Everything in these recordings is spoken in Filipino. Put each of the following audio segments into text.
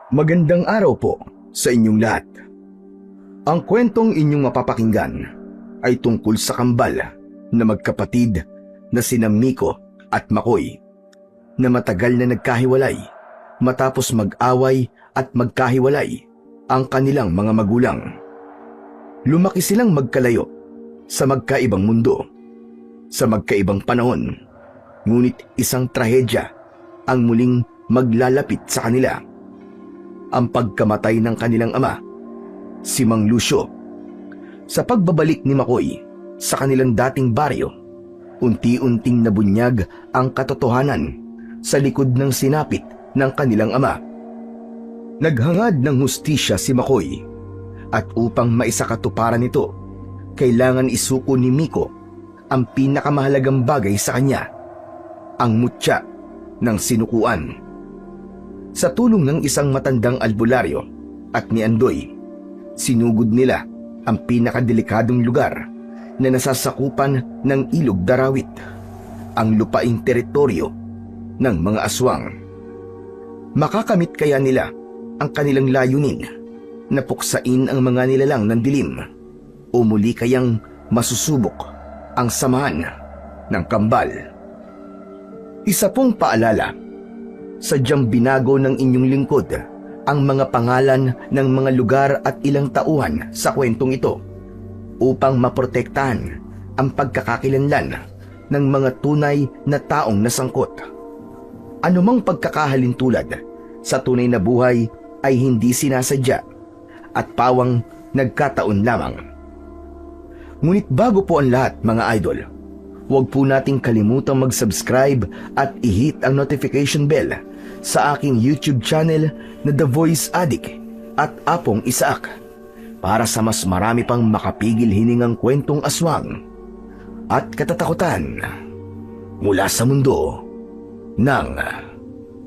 Magandang araw po sa inyong lahat. Ang kwentong inyong mapapakinggan ay tungkol sa kambal na magkapatid na sina Miko at Makoy na matagal na nagkahiwalay matapos mag-away at magkahiwalay ang kanilang mga magulang. Lumaki silang magkalayo sa magkaibang mundo, sa magkaibang panahon, ngunit isang trahedya ang muling maglalapit sa kanila. Ang pagkamatay ng kanilang ama, si Mang Lucio. Sa pagbabalik ni Makoy sa kanilang dating baryo, unti-unting nabunyag ang katotohanan sa likod ng sinapit ng kanilang ama. Naghangad ng hustisya si Makoy at upang maisakatuparan ito, kailangan isuko ni Miko ang pinakamahalagang bagay sa kanya, ang mutya ng sinukuan. Sa tulong ng isang matandang albularyo at ni Andoy, sinugod nila ang pinakadelikadong lugar na nasasakupan ng Ilog Darawit, ang lupaing teritoryo ng mga aswang. Makakamit kaya nila ang kanilang layunin na puksain ang mga nilalang ng dilim, o muli kayang masusubok ang samahan ng kambal? Isa pong paalala, sadyang binago ng inyong lingkod ang mga pangalan ng mga lugar at ilang tauhan sa kwentong ito upang maprotektahan ang pagkakakilanlan ng mga tunay na taong nasangkot. Anumang pagkakahalintulad sa tunay na buhay ay hindi sinasadya at pawang nagkataon lamang. Ngunit bago po ang lahat, mga idol, huwag po nating kalimutang mag-subscribe at i-hit ang notification bell sa aking YouTube channel na The Voice Addict at Apong Isaac para sa mas marami pang makapigil hiningang kwentong aswang at katatakutan mula sa mundo ng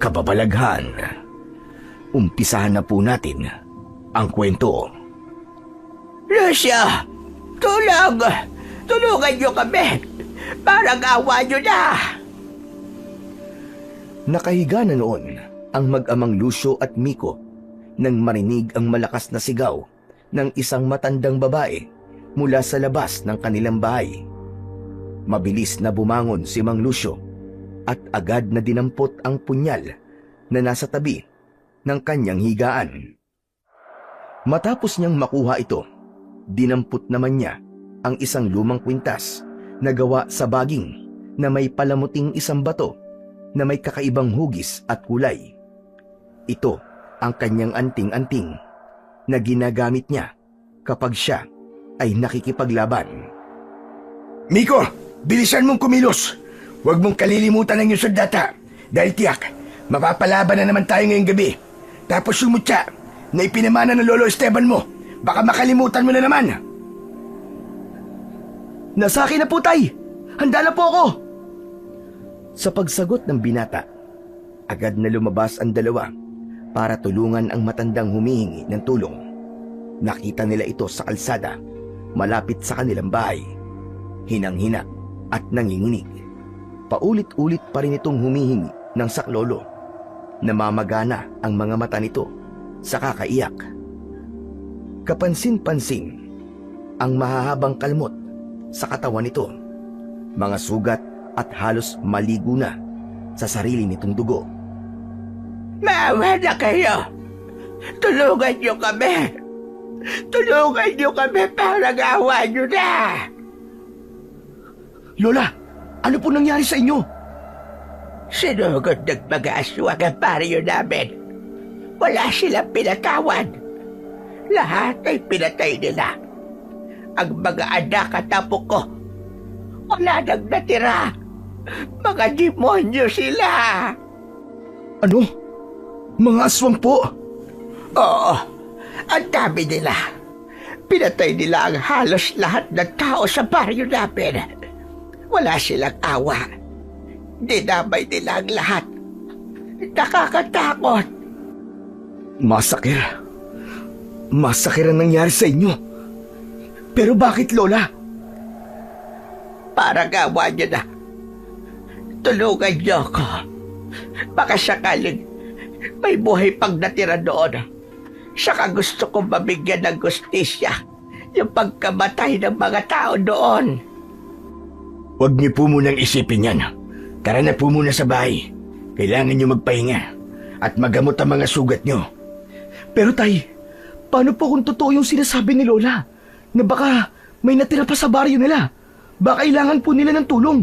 kababalaghan. Umpisahan na po natin ang kwento. Lucio! Tulong! Tulungan niyo kami! Parang awa niyo na! Nakahiga na noon ang mag-amang Lucio at Miko nang marinig ang malakas na sigaw ng isang matandang babae mula sa labas ng kanilang bahay. Mabilis na bumangon si Mang Lucio at agad na dinampot ang punyal na nasa tabi ng kanyang higaan. Matapos niyang makuha ito, dinampot naman niya ang isang lumang kwintas na gawa sa baging na may palamuting isang bato na may kakaibang hugis at kulay. Ito ang kanyang anting-anting na ginagamit niya kapag siya ay nakikipaglaban. Miko, bilisan mong kumilos. Huwag mong kalilimutan ang iyong sandata dahil tiyak, mapapalaban na naman tayo ngayong gabi. Tapos yung mutya na ipinamana ng Lolo Esteban mo, baka makalimutan mo na naman. Nasa akin na po, tay! Handa na po ako! Sa pagsagot ng binata, agad na lumabas ang dalawa para tulungan ang matandang humihingi ng tulong. Nakita nila ito sa kalsada, malapit sa kanilang bahay. Hinang-hina at nanginginig. Paulit-ulit pa rin itong humihingi ng saklolo. Namamagana ang mga mata nito sa kakaiyak. Kapansin-pansin ang mahahabang kalmot sa katawan nito, mga sugat at halos maligo na sa sarili nitong dugo. Maawa na kayo! Tulungan niyo kami! Tulungan niyo kami para awa niyo na! Lola, ano po nangyari sa inyo? Sinugod ng mga aswang ang baryo namin. Wala silang pinatawan. Lahat ay pinatay nila. Ang mga anak at apo ko, wala nang natira. Mga demonyo sila. Ano? Mga aswang po? Oo, ang dami nila. Pinatay nila ang halos lahat ng tao sa baryo namin. Wala silang awa. Dinamay nila ang lahat. Nakakatakot. Masakir. Masakir ang nangyari sa inyo. Pero bakit, Lola? Para gawa niyo na. Tulungan niyo ako. Baka sakaling may buhay pang natira doon. Saka gusto kong mabigyan ng gustisya yung pagkamatay ng mga tao doon. Huwag niyo po munang isipin yan. Tara na po muna sa bahay. Kailangan niyo magpahinga at magamot ang mga sugat niyo. Pero tay, paano po kung totoo yung sinasabi ni Lola? Na baka may natira pa sa baryo nila. Baka kailangan po nila ng tulong.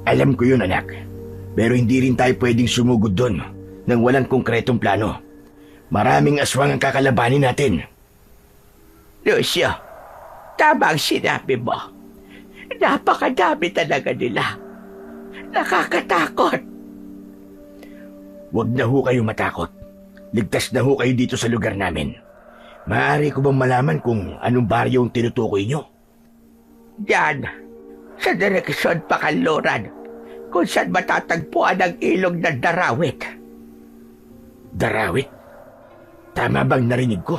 Alam ko yun, anak. Pero hindi rin tayo pwedeng sumugod doon nang walang konkretong plano. Maraming aswang ang kakalabanin natin. Lucio, tama ang sinabi mo. Napakadami talaga nila. Nakakatakot. Huwag na ho kayo matakot. Ligtas na ho kayo dito sa lugar namin. Maaari ko bang malaman kung anong baryo ang tinutukoy nyo? Diyan, sa direksyon Pakanluran, kung saan matatagpuan ang ilog ng Darawit. Darawit? Tama bang narinig ko?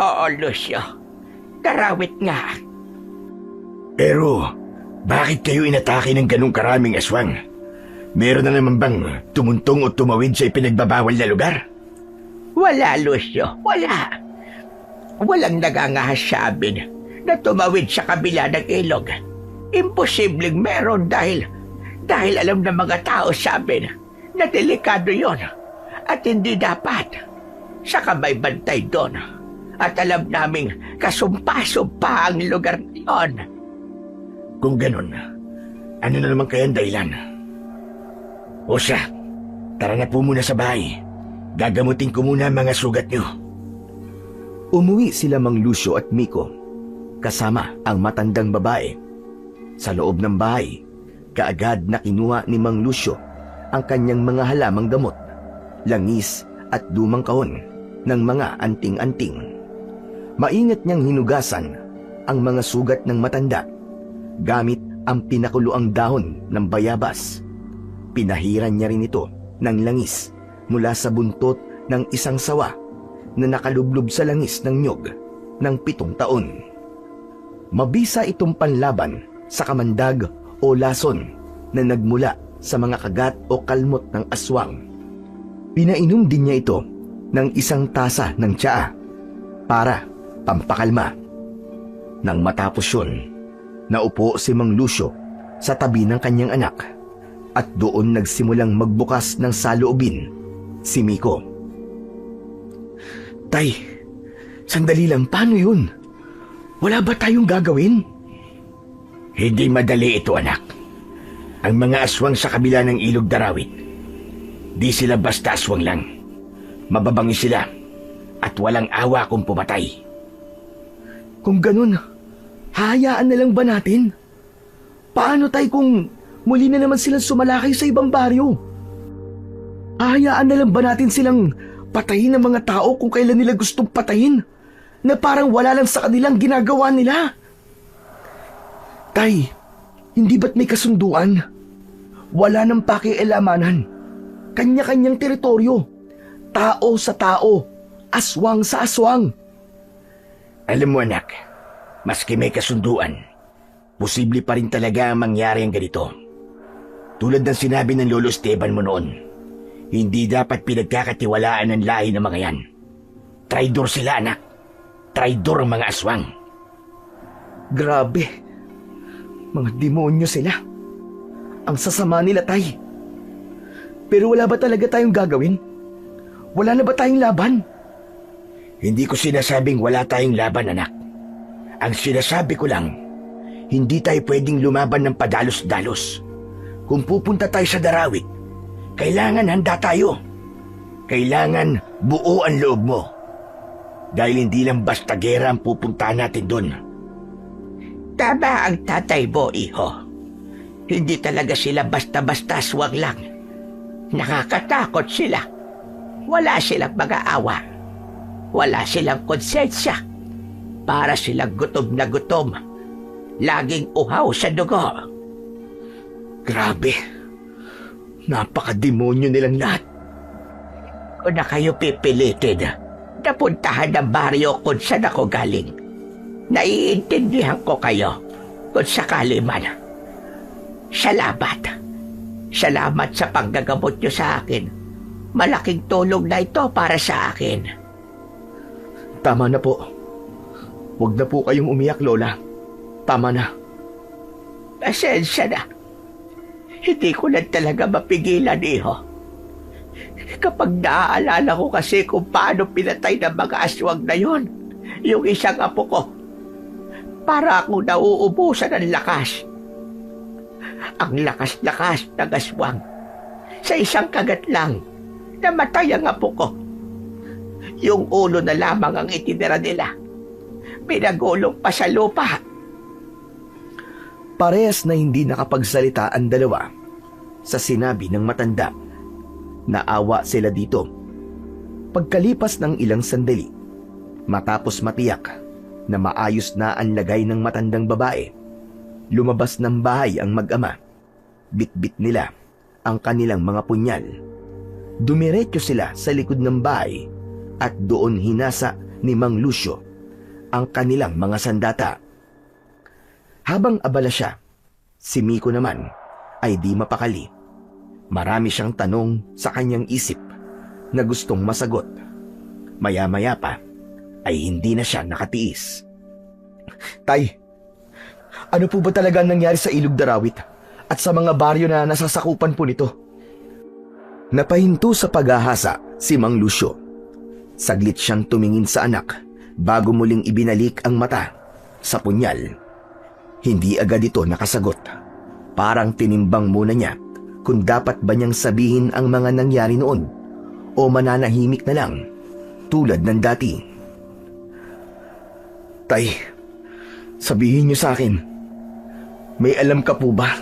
Oo, Lucio. Darawit nga. Pero, bakit kayo inatake ng ganong karaming aswang? Meron na naman bang tumuntong o tumawid sa ipinagbabawal na lugar? Wala, Lucio. Wala. Walang nagangahas sa amin na tumawid sa kabila ng ilog. Imposibleng meron dahil alam ng mga tao sa amin na delikado yon at hindi dapat. Saka may bantay doon at alam naming kasumpa-sumpa ang lugar yon. Kung ganun, ano na naman kaya ang dahilan? O siya, tara na po muna sa bahay. Gagamutin ko muna ang mga sugat niyo. Umuwi sila Mang Lucio at Miko, kasama ang matandang babae. Sa loob ng bahay, kaagad na kinuha ni Mang Lucio ang kanyang mga halamang gamot, langis at lumang kahon ng mga anting-anting. Maingat niyang hinugasan ang mga sugat ng matanda gamit ang pinakuluang dahon ng bayabas. Pinahiran niya rin ito ng langis mula sa buntot ng isang sawa na nakalublob sa langis ng nyog ng 7 taon. Mabisa itong panlaban sa kamandag o lason na nagmula sa mga kagat o kalmot ng aswang. Pinainom din niya ito ng 1 tasa ng tsaa para pampakalma. Nang matapos yun, naupo si Mang Lucio sa tabi ng kanyang anak at doon nagsimulang magbukas ng saloobin si Miko. Tay, sandali lang, paano yun? Wala ba tayong gagawin? Hindi madali ito, anak. Ang mga aswang sa kabila ng ilog Darawit, di sila basta aswang lang. Mababangi sila at walang awa kung pumatay. Kung ganun, hayaan na lang ba natin? Paano tay kung muli na naman silang sumalakay sa ibang baryo? Hayaan na lang ba natin silang patayin ng mga tao kung kailan nila gustong patayin? Na parang wala lang sa kanilang ginagawa nila? Tay, hindi ba't may kasunduan? Wala nang pakialamanan. Kanya-kanyang teritoryo. Tao sa tao. Aswang sa aswang. Alam mo, anak, maski may kasunduan, posible pa rin talaga ang mangyari ang ganito. Tulad ng sinabi ng Lolo Esteban mo noon, hindi dapat pinagkakatiwalaan ng lahi ng mga yan. Traidor sila, anak. Traidor ang mga aswang. Grabe. Mga demonyo sila. Ang sasama nila, tay. Pero wala ba talaga tayong gagawin? Wala na ba tayong laban? Hindi ko sinasabing wala tayong laban, anak. Ang sinasabi ko lang, hindi tayo pwedeng lumaban ng padalos-dalos. Kung pupunta tayo sa Darawit, kailangan handa tayo. Kailangan buo ang loob mo. Dahil hindi lang basta gera ang pupuntahan natin doon. Tama ang tatay mo, iho. Hindi talaga sila basta-basta aswang lang. Nakakatakot sila. Wala silang mag-aawa. Wala silang konsensya. Para silang gutom na gutom. Laging uhaw sa dugo. Grabe. Napaka-demonyo nilang lahat. Kung na kayo pipilitin, napuntahan ng baryo kung saan ako galing. Naiintindihan ko kayo kung sakali man. Salamat. Salamat sa paggagamot niyo sa akin Malaking tulong na ito para sa akin. Tama na po. Huwag na po kayong umiyak, Lola. Tama na. Pasensya na. Hindi ko na talaga mapigilan, iho. Kapag naaalala ko kasi kung paano pinatay ng mga aswang na yon, yung isang apo ko, para akong nauubusan ng lakas. Ang lakas-lakas ng aswang. Sa isang kagat lang, namatay ang apo ko. Yung ulo na lamang ang itinira nila. Pinagulong pa sa lupa. Parehas na hindi nakapagsalita ang dalawa sa sinabi ng matanda. Naawa sila dito. Pagkalipas ng ilang sandali, matapos matiyak na maayos na ang lagay ng matandang babae, lumabas ng bahay ang mag-ama. Bitbit nila ang kanilang mga punyal. Dumiretso sila sa likod ng bahay at doon hinasa ni Mang Lucio ang kanilang mga sandata. Habang abala siya, si Miko naman ay di mapakali. Marami siyang tanong sa kanyang isip na gustong masagot. Maya-maya pa ay hindi na siya nakatiis. Tay, ano po ba talaga ang nangyari sa Ilog Darawit at sa mga baryo na nasasakupan po nito? Napahinto sa paghahasa si Mang Lucio. Saglit siyang tumingin sa anak bago muling ibinalik ang mata sa punyal. Hindi agad ito nakasagot. Parang tinimbang muna niya kung dapat ba niyang sabihin ang mga nangyari noon o mananahimik na lang tulad ng dati. Tay, sabihin niyo sa akin, may alam ka po ba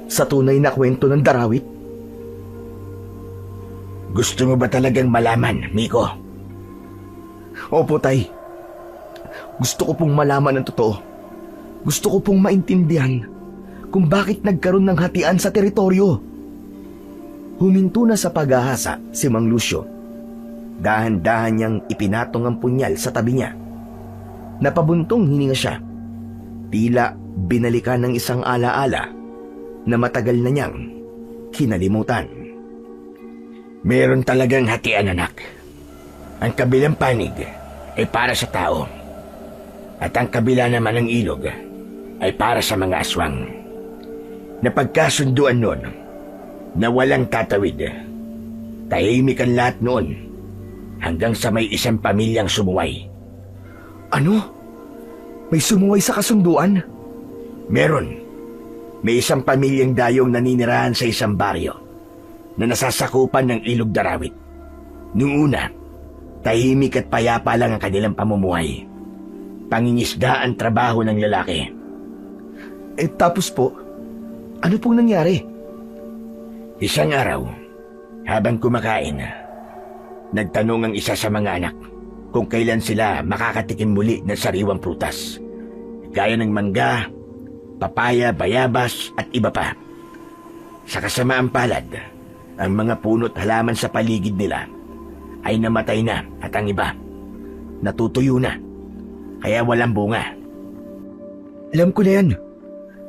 sa tunay na kwento ng Darawit? Gusto mo ba talagang malaman, Miko? Opo, Tay. Gusto ko pong malaman ang totoo. Gusto ko pong maintindihan kung bakit nagkaroon ng hatian sa teritoryo. Huminto na sa paghahasa si Mang Lucio. Dahan-dahan niyang ipinatong ang punyal sa tabi niya. Napabuntong hininga siya. Tila binalikan ng isang alaala na matagal na niyang kinalimutan. Meron talagang hatian, anak. Ang kabilang panig ay para sa tao. At ang kabila naman ng ilog ay para sa mga aswang. Napagkasunduan noon na walang tatawid. Tahimik ang lahat noon hanggang sa may isang pamilyang sumuway. Ano? May sumuway sa kasunduan? Meron. May isang pamilyang dayong naninirahan sa isang baryo na nasasakupan ng Ilog Darawit. Noong una, tahimik at payapa lang ang kanilang pamumuhay. Pangingisda ang trabaho ng lalaki. Tapos po, ano pong nangyari? Isang araw, habang kumakain, nagtanong ang isa sa mga anak kung kailan sila makakatikim muli ng sariwang prutas, gaya ng mangga, papaya, bayabas at iba pa. Sa kasamaang palad, ang mga puno't halaman sa paligid nila ay namatay na at ang iba natutuyo na, kaya walang bunga. Alam ko na yan.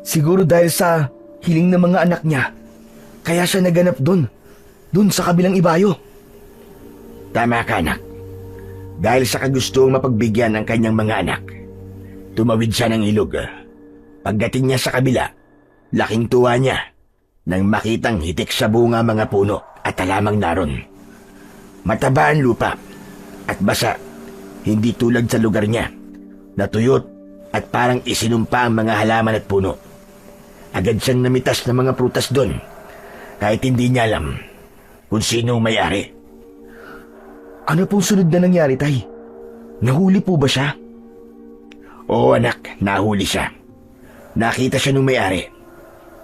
Siguro dahil sa hiling ng mga anak niya, kaya siya naganap doon sa kabilang ibayo. Tama ka, anak. Dahil sa kagustuhang mapagbigyan ng kanyang mga anak, tumawid siya ng ilog. Pagdating niya sa kabila, laking tuwa niya nang makitang hitik sa bunga mga puno at talamang naron. Mataba ang lupa at basa, hindi tulad sa lugar niya, natuyot at parang isinumpa ang mga halaman at puno. Agad siyang namitas ng mga prutas doon, kahit hindi niya alam kung sino ang may-ari. Ano pong sunod na nangyari, Tay? Nahuli po ba siya? Oo, anak, nahuli siya. Nakita siya nung may-ari.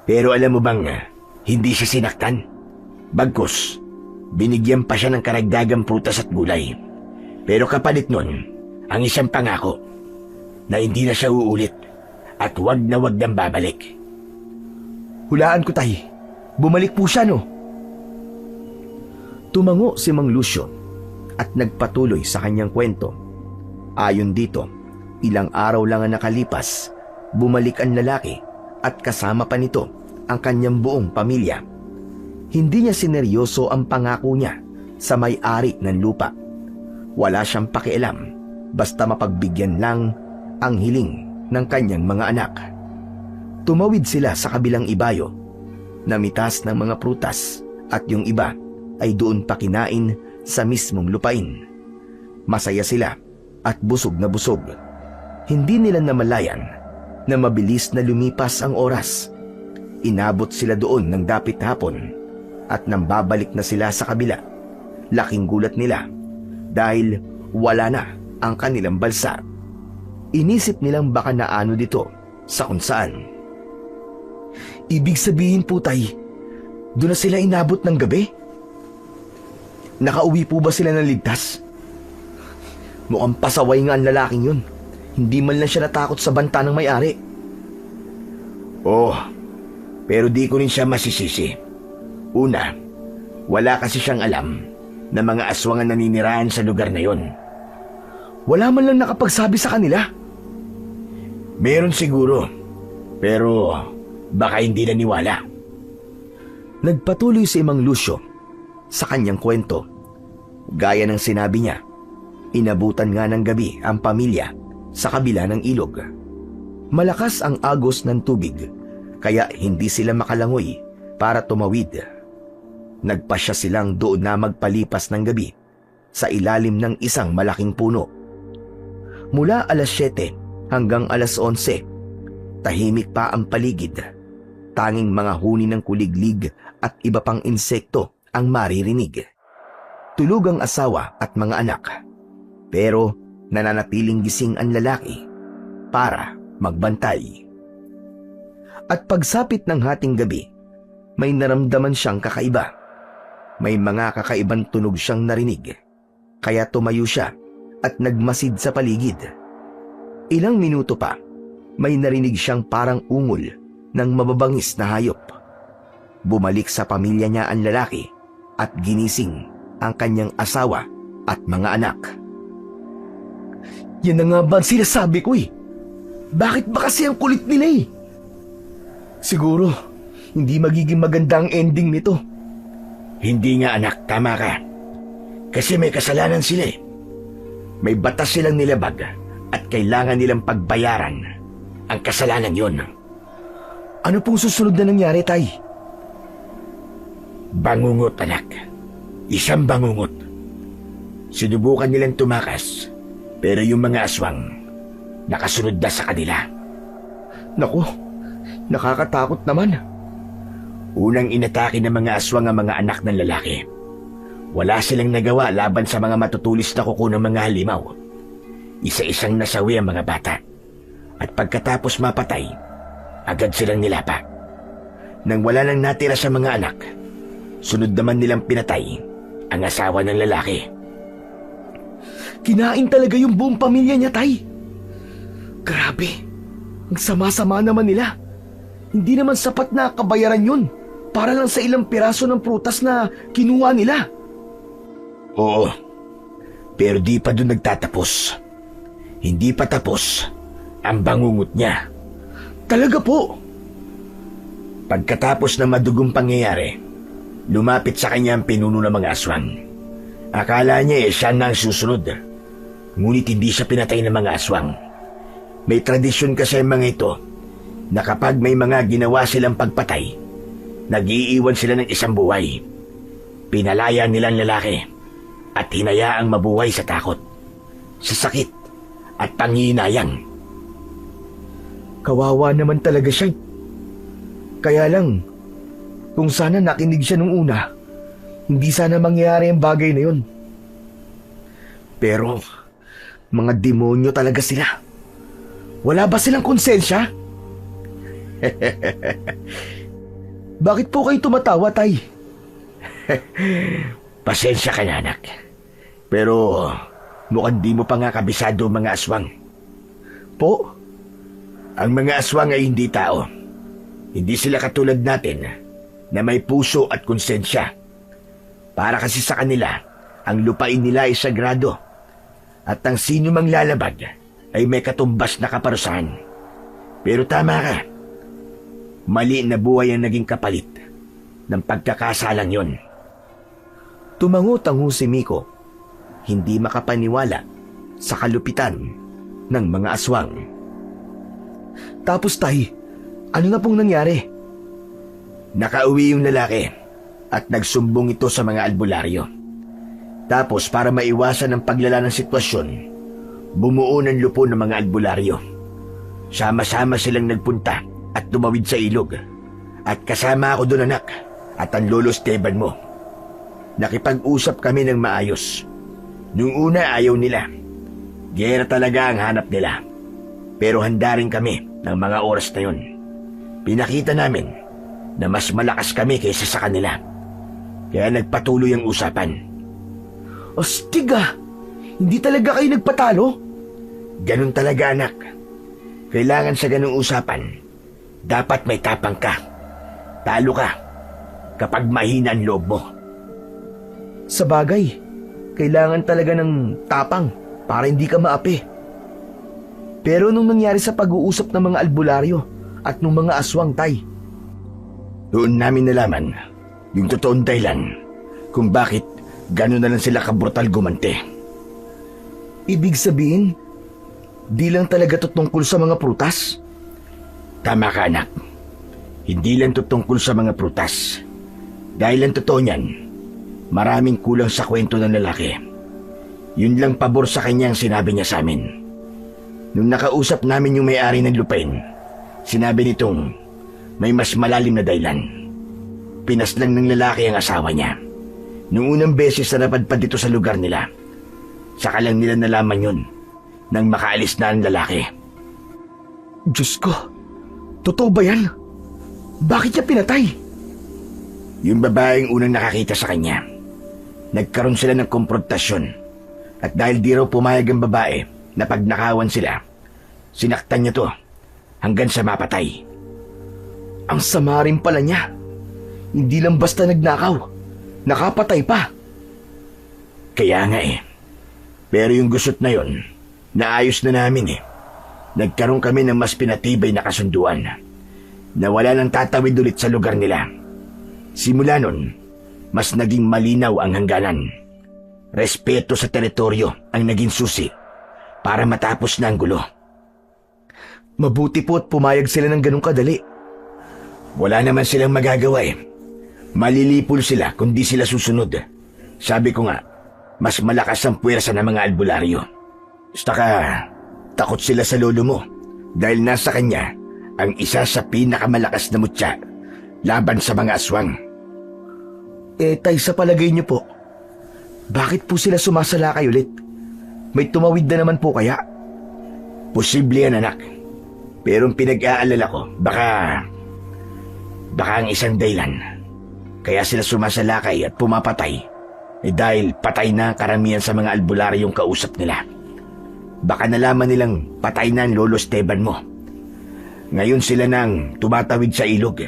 Pero alam mo bang hindi siya sinaktan? Bagkus, binigyan pa siya ng karagdagang prutas at gulay. Pero kapalit nun, ang isang pangako na hindi na siya uulit at wag na wag nang babalik. Hulaan ko, Tay. Bumalik po siya, no? Tumango si Mang Lucio at nagpatuloy sa kanyang kwento. Ayon dito, ilang araw lang ang nakalipas, bumalik ang lalaki at kasama pa nito ang kanyang buong pamilya. Hindi niya sineryoso ang pangako niya sa may-ari ng lupa. Wala siyang pakialam, basta mapagbigyan lang ang hiling ng kanyang mga anak. Tumawid sila sa kabilang ibayo, namitas ng mga prutas at yung iba ay doon pa kinain sa mismong lupain. Masaya sila at busog na busog. Hindi nila namalayan na mabilis na lumipas ang oras. Inabot sila doon ng dapit hapon at nang babalik na sila sa kabila, laking gulat nila dahil wala na ang kanilang balsa. Inisip nilang baka naano dito sa kung saan. Ibig sabihin po, Tay, doon na sila inabot ng gabi? Nakauwi po ba sila ng ligtas? Mukhang pasaway nga ang lalaking yun. Hindi man lang siya natakot sa banta ng may-ari. Oo, pero di ko rin siya masisisi. Una, wala kasi siyang alam na mga aswang ang naninirahan sa lugar na yon. Wala man lang nakapagsabi sa kanila. Meron siguro, pero baka hindi naniwala. Nagpatuloy si Mang Lucio sa kanyang kwento. Gaya ng sinabi niya, inabutan nga ng gabi ang pamilya sa kabila ng ilog. Malakas ang agos ng tubig, kaya hindi sila makalangoy para tumawid. Nagpasya silang doon na magpalipas ng gabi sa ilalim ng isang malaking puno. Mula alas 7 hanggang alas 11, tahimik pa ang paligid. Tanging mga huni ng kuliglig at iba pang insekto ang maririnig. Tulog ang asawa at mga anak, pero nananatiling gising ang lalaki para magbantay. At pagsapit ng hating gabi, may naramdaman siyang kakaiba. May mga kakaibang tunog siyang narinig, kaya tumayo siya at nagmasid sa paligid. Ilang minuto pa, may narinig siyang parang ungol ng mababangis na hayop. Bumalik sa pamilya niya ang lalaki at ginising ang kanyang asawa at mga anak. Yan na nga ba ang sinasabi ko eh. Bakit ba kasi ang kulit nila eh? Siguro, hindi magiging maganda ang ending nito. Hindi nga anak, tama ka. Kasi may kasalanan sila eh. May batas silang nilabag at kailangan nilang pagbayaran ang kasalanan yon. Ano pong susunod na nangyari, Tay? Bangungot, anak. Isang bangungot. Sinubukan nilang tumakas, pero yung mga aswang nakasunod na sa kanila. Naku, nakakatakot naman. Unang inatake ng mga aswang ang mga anak ng lalaki. Wala silang nagawa laban sa mga matutulis na kuko ng mga halimaw. Isa-isang nasawi ang mga bata. At pagkatapos mapatay, agad silang nilapa. Nang wala nang natira sa mga anak, sunod naman nilang pinatay ang asawa ng lalaki. Kinain talaga yung buong pamilya niya, Tay. Grabe, ang sama-sama naman nila. Hindi naman sapat na kabayaran yun para lang sa ilang piraso ng prutas na kinuha nila. Oo, pero di pa doon nagtatapos. Hindi pa tapos ang bangungot niya. Talaga po? Pagkatapos ng madugong pangyayari, lumapit sa kanya ang pinuno ng mga aswang. Akala niya siya na ang susunod. Ngunit hindi siya pinatay ng mga aswang. May tradisyon kasi ang mga ito na kapag may mga ginawa silang pagpatay, nag-iiwan sila ng isang buhay. Pinalaya nilang lalaki at hinayaang mabuhay sa takot, sa sakit at panghihinayang. Kawawa naman talaga siya. Kaya lang, kung sana nakinig siya nung una, hindi sana mangyari ang bagay na yun. Pero, mga demonyo talaga sila. Wala ba silang konsensya? Bakit po kayo tumatawa, Tay? Pasensya ka na, anak. Pero mukhang di mo pa nga kabisado ang mga aswang. Po? Ang mga aswang ay hindi tao. Hindi sila katulad natin na may puso at konsensya. Para kasi sa kanila, ang lupain nila ay sagrado. At ang sino mang lalabag ay may katumbas na kaparusahan. Pero tama ka. Mali na buhay ang naging kapalit ng pagkakasalang yon. Tumango-tango si Miko, hindi makapaniwala sa kalupitan ng mga aswang. Tapos tay, ano na pong nangyari? Nakauwi yung lalaki at nagsumbong ito sa mga albularyo. Tapos para maiwasan ang paglala ng sitwasyon, bumuo ng lupo ng mga albularyo. Sama-sama silang nagpunta at tumawid sa ilog. At kasama ako doon, anak, at ang lolo Esteban mo. Nakipag-usap kami ng maayos. Nung una ayaw nila. Gera talaga ang hanap nila. Pero handa rin kami ng mga oras na yun. Pinakita namin na mas malakas kami kaysa sa kanila. Kaya nagpatuloy ang usapan. Astig ah! Hindi talaga kayo nagpatalo? Ganun talaga, anak. Kailangan sa ganung usapan, dapat may tapang ka. Talo ka kapag mahina ang loob mo. Sa bagay, kailangan talaga ng tapang para hindi ka maapi. Pero nung nangyari sa pag-uusap ng mga albularyo at ng mga aswang, tay, doon namin nalaman yung totoong dahilan kung bakit gano'n na lang sila kabrutal gumante. ibig sabihin, di lang talaga to tungkol sa mga prutas? Tama ka, anak. Hindi lang to tungkol sa mga prutas. Dahil ang totoo niyan, maraming kulang sa kwento ng lalaki. Yun lang pabor sa kanya ang sinabi niya sa amin. Nung nakausap namin yung may-ari ng lupain, sinabi nitong may mas malalim na dahilan. Pinaslang ng lalaki ang asawa niya. Nung unang beses na napadpad dito sa lugar nila, saka lang nila nalaman yun nang makaalis na ang lalaki. Diyos ko, totoo ba yan? Bakit niya pinatay? Yung babaeng unang nakakita sa kanya. Nagkaroon sila ng komprontasyon. At dahil di raw pumayag ang babae na pagnakawan sila, sinaktan niya to hanggang sa mapatay. Ang sama rin pala niya. Hindi lang basta nagnakaw, nakapatay pa. Kaya nga eh. Pero yung gusot na yon, naayos na namin eh. Nagkaroon kami ng mas pinatibay na kasunduan na wala nang tatawid ulit sa lugar nila. Simula nun, mas naging malinaw ang hangganan. Respeto sa teritoryo ang naging susi para matapos na ang gulo. Mabuti po at pumayag sila ng ganong kadali. Wala naman silang magagawa eh. Malilipol sila kung di sila susunod. Sabi ko nga, mas malakas ang puwersa ng mga albularyo. Saka, takot sila sa lolo mo dahil nasa kanya ang isa sa pinakamalakas na mutya laban sa mga aswang. Tay, sa palagay niyo po, bakit po sila sumasalakay ulit? May tumawid na naman po kaya? Posible yan, anak. Pero ang pinag-aalala ko, baka ang isang dahilan kaya sila sumasalakay at pumapatay dahil patay na karamihan sa mga albularyong kausap nila. Baka nalaman nilang patay na ang lolo Esteban mo. Ngayon sila nang tumatawid sa ilog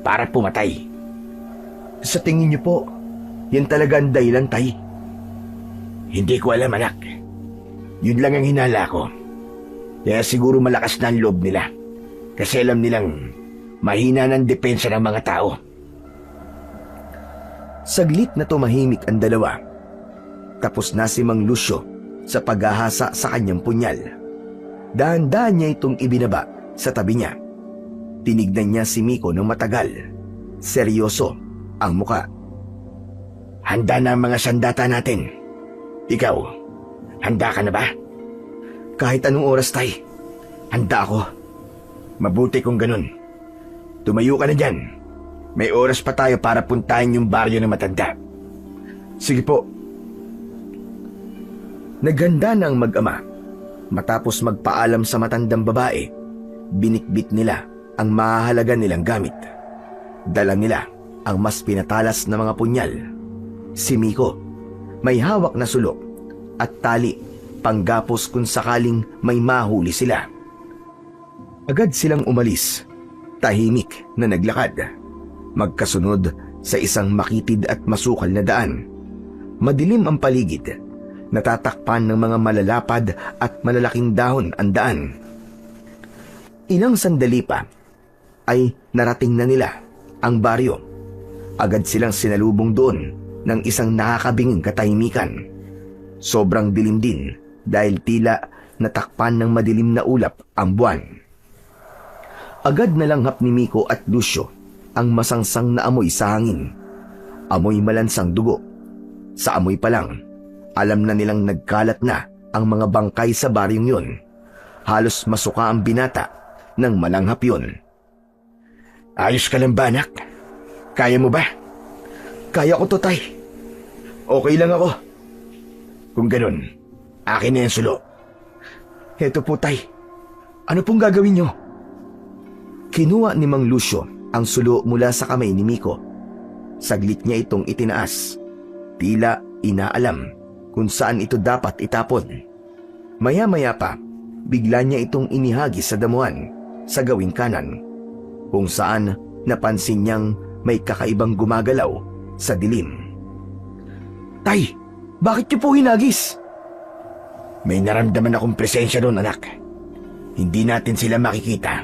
para pumatay. Sa tingin niyo po, yan talaga ang dahilan, tay? Hindi ko alam, anak. Yun lang ang hinala ko. Kaya siguro malakas na ang loob nila. Kasi alam nilang mahina ng depensa ng mga tao. Saglit na tumahimik ang dalawa. Tapos na si Mang Lucio sa paghahasa sa kanyang punyal. Dahan-dahan niya itong ibinaba sa tabi niya. Tinignan niya si Miko ng matagal. Seryoso ang muka. Handa na ang mga sandata natin. Ikaw, handa ka na ba? Kahit anong oras, tay. Handa ako. Mabuti kung ganun. Tumayo ka na dyan. May oras pa tayo para puntahan yung baryo ng matanda. Sige po. Naghanda na ang mag-ama. Matapos magpaalam sa matandang babae, binitbit nila ang mahahalaga nilang gamit. Dala nila ang mas pinatalas na mga punyal. Si Miko, may hawak na sulok at tali panggapos kung sakaling may mahuli sila. Agad silang umalis, tahimik na naglakad, magkasunod sa isang makitid at masukal na daan. Madilim ang paligid, natatakpan ng mga malalapad at malalaking dahon ang daan. Ilang sandali pa ay narating na nila ang baryo. Agad silang sinalubong doon ng isang nakakabinging katahimikan. Sobrang dilim din dahil tila natakpan ng madilim na ulap ang buwan. Agad nalanghap ni Miko at Lucio ang masangsang na amoy sa hangin. Amoy malansang dugo. Sa amoy pa lang, alam na nilang nagkalat na ang mga bangkay sa baryong yun. Halos masuka ang binata nang malanghap yun. Ayos ka lang ba, anak? Kaya mo ba? Kaya ko to, Tay. Okay lang ako. Kung ganun, akin na yung sulo. Heto po, Tay. Ano pong gagawin nyo? Kinuha ni Mang Lucio ang sulo mula sa kamay ni Miko. Saglit niya itong itinaas. Tila inaalam kung saan ito dapat itapon. Maya-maya pa, bigla niya itong inihagis sa damuhan sa gawing kanan, kung saan napansin niyang may kakaibang gumagalaw sa dilim. Tay, bakit niyo po hinagis? May naramdaman akong presensya doon, anak. Hindi natin sila makikita,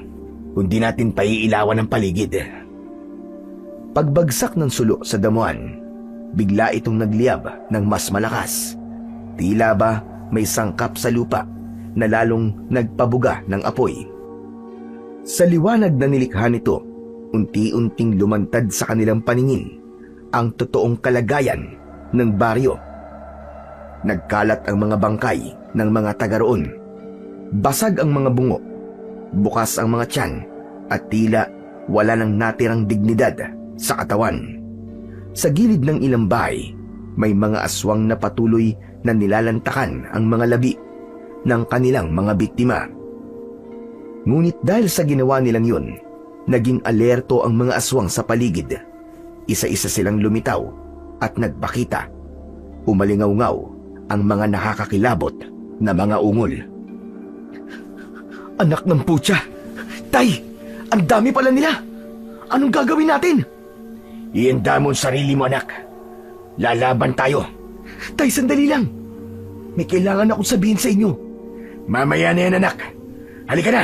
kundi natin paiilawan ang paligid. Pagbagsak ng sulo sa damuhan, bigla itong nagliyab ng mas malakas. Tila ba may sangkap sa lupa na lalong nagpabuga ng apoy. Sa liwanag na nilikha nito, unti-unting lumantad sa kanilang paningin ang totoong kalagayan ng baryo. Nagkalat ang mga bangkay ng mga taga roon. Basag ang mga bungo, bukas ang mga tiyan, at tila wala nang natirang dignidad sa katawan. Sa gilid ng ilang bahay, may mga aswang na patuloy na nilalantakan ang mga labi ng kanilang mga biktima. Ngunit dahil sa ginawa nilang yun, naging alerto ang mga aswang sa paligid. Isa-isa silang lumitaw at nagpakita. Umalingaw-ngaw ang mga nakakakilabot na mga ungol. Anak ng putya! Tay, ang dami pala nila! Anong gagawin natin? Ihanda mo ang sarili mo, anak. Lalaban tayo. Tay, sandali lang. May kailangan akong sabihin sa inyo. Mamaya na yan, anak. Halika na.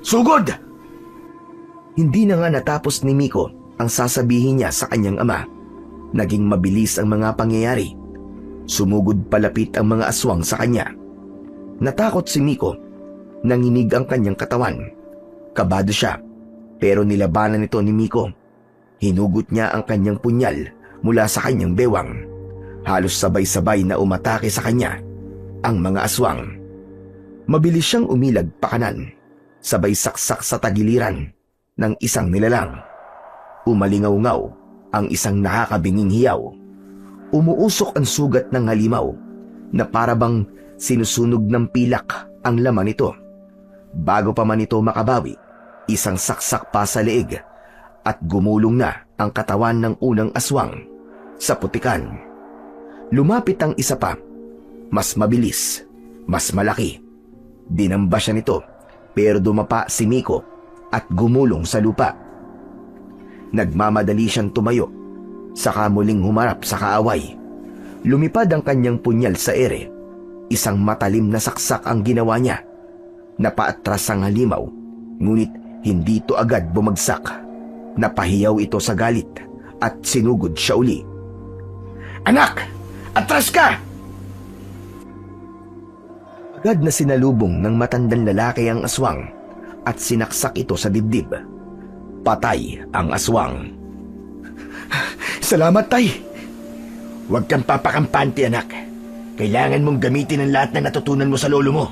Sugod! Hindi na nga natapos ni Miko ang sasabihin niya sa kanyang ama. Naging mabilis ang mga pangyayari. Sumugod palapit ang mga aswang sa kanya. Natakot si Miko. Nanginig ang kanyang katawan. Kabado siya, pero nilabanan ito ni Miko. Hinugot niya ang kanyang punyal mula sa kanyang bewang. Halos sabay-sabay na umatake sa kanya ang mga aswang. Mabilis siyang umilag pakanan, sabay saksak sa tagiliran ng isang nilalang. Umalingaw-ngaw ang isang nakakabinging hiyaw. Umuusok ang sugat ng halimaw na parabang sinusunog ng pilak ang laman nito. Bago pa man ito makabawi, isang saksak pa sa leeg at gumulong na ang katawan ng unang aswang sa putikan. Lumapit ang isa pa, mas mabilis, mas malaki. Dinamba siya nito, pero dumapa si Miko at gumulong sa lupa. Nagmamadali siyang tumayo, saka muling humarap sa kaaway. Lumipad ang kanyang punyal sa ere. Isang matalim na saksak ang ginawa niya. Napaatras ang halimaw, ngunit hindi ito agad bumagsak. Napahiyaw ito sa galit at sinugod siya uli. Anak! Atras ka! Agad na sinalubong ng matandang lalaki ang aswang at sinaksak ito sa dibdib. Patay ang aswang. Salamat, Tay. Huwag kang papakampante, anak. Kailangan mong gamitin ang lahat na natutunan mo sa lolo mo.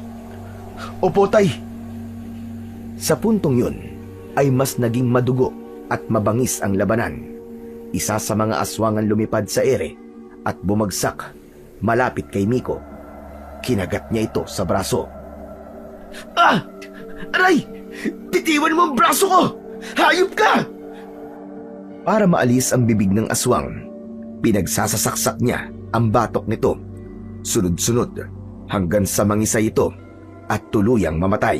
Opo, Tay. Sa puntong yun ay mas naging madugo at mabangis ang labanan. Isa sa mga aswang ang lumipad sa ere at bumagsak malapit kay Miko. Kinagat niya ito sa braso. Ah! Aray! Bitiwan mo ang braso ko! Hayop ka! Para maalis ang bibig ng aswang, pinagsasasaksak niya ang batok nito. Sunod-sunod hanggang sa mangisay ito at tuluyang mamatay.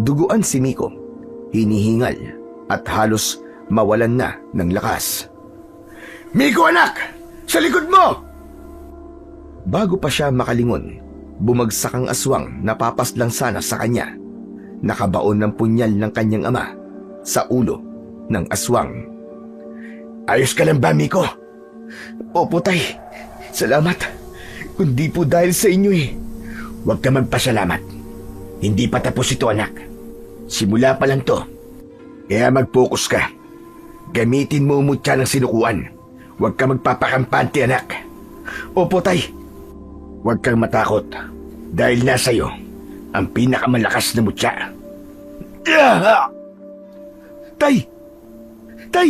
Duguan si Miko, hinihingal at halos mawalan na ng lakas. Miko, anak! Sa likod mo! Bago pa siya makalingon, bumagsak ang aswang na papaslang sana sa kanya. Nakabaon ng punyal ng kanyang ama sa ulo ng aswang. Ayos ka lang ba, Miko? Opo, tay. Salamat. Kundi po dahil sa inyo eh. Huwag ka magpasalamat. Hindi pa tapos ito, anak. Simula pa lang to. Kaya mag-focus ka. Gamitin mo umutya ng sinukuan. Huwag ka magpapakampante, anak. Opo, tay. Huwag kang matakot. Dahil nasa iyo ang pinakamalakas na mutya. Tay! Tay!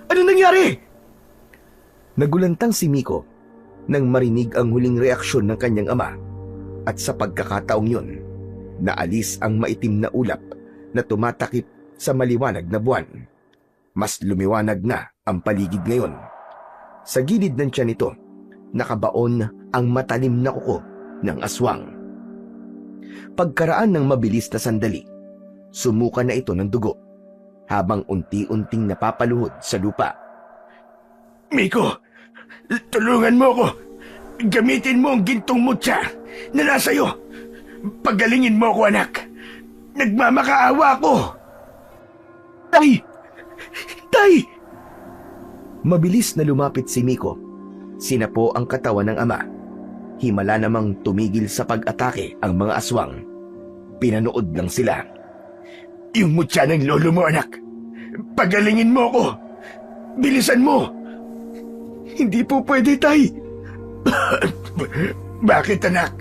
Ano nangyari? Nagulantang si Miko nang marinig ang huling reaksyon ng kanyang ama at sa pagkakataong yun, naalis ang maitim na ulap na tumatakip sa maliwanag na buwan. Mas lumiwanag na ang paligid ngayon. Sa gilid ng tiyan nito, nakabaon ang matalim na kuko ng aswang. Pagkaraan ng mabilis na sandali, sumuka na ito ng dugo habang unti-unting napapaluhod sa lupa. Miko, tulungan mo ako. Gamitin mo ang gintong mutya na nasa iyo. Pagalingin mo ako, anak. Nagmamakaawa ako. Tay! Tay! Mabilis na lumapit si Miko. Sinapo ang katawan ng ama. Himala namang tumigil sa pag-atake ang mga aswang. Pinanood lang sila. Yung mutya ng lolo mo, anak. Pagalingin mo ako. Bilisan mo. Hindi po pwede, tay. Bakit, anak?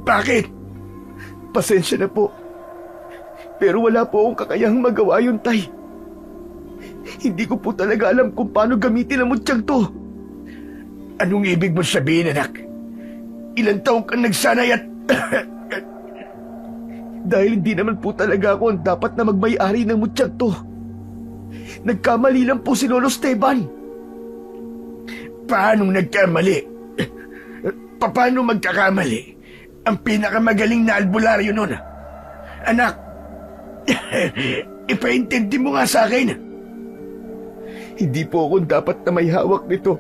Bakit? Pasensya na po. Pero wala po akong kakayahang magawa yun, tay. Hindi ko po talaga alam kung paano gamitin ang mutyang to. Anong ibig mo sabihin, anak? Ilang taong kang nagsanay at... Dahil hindi naman po talaga ako ang dapat na magmay-ari ng mutyang to. Nagkamali lang po si Lolo Esteban. Paano nagkamali? Paano magkakamali ang pinakamagaling na albularyo nun? Anak, ipaintindi mo nga sa akin. Hindi po ako dapat na may hawak nito.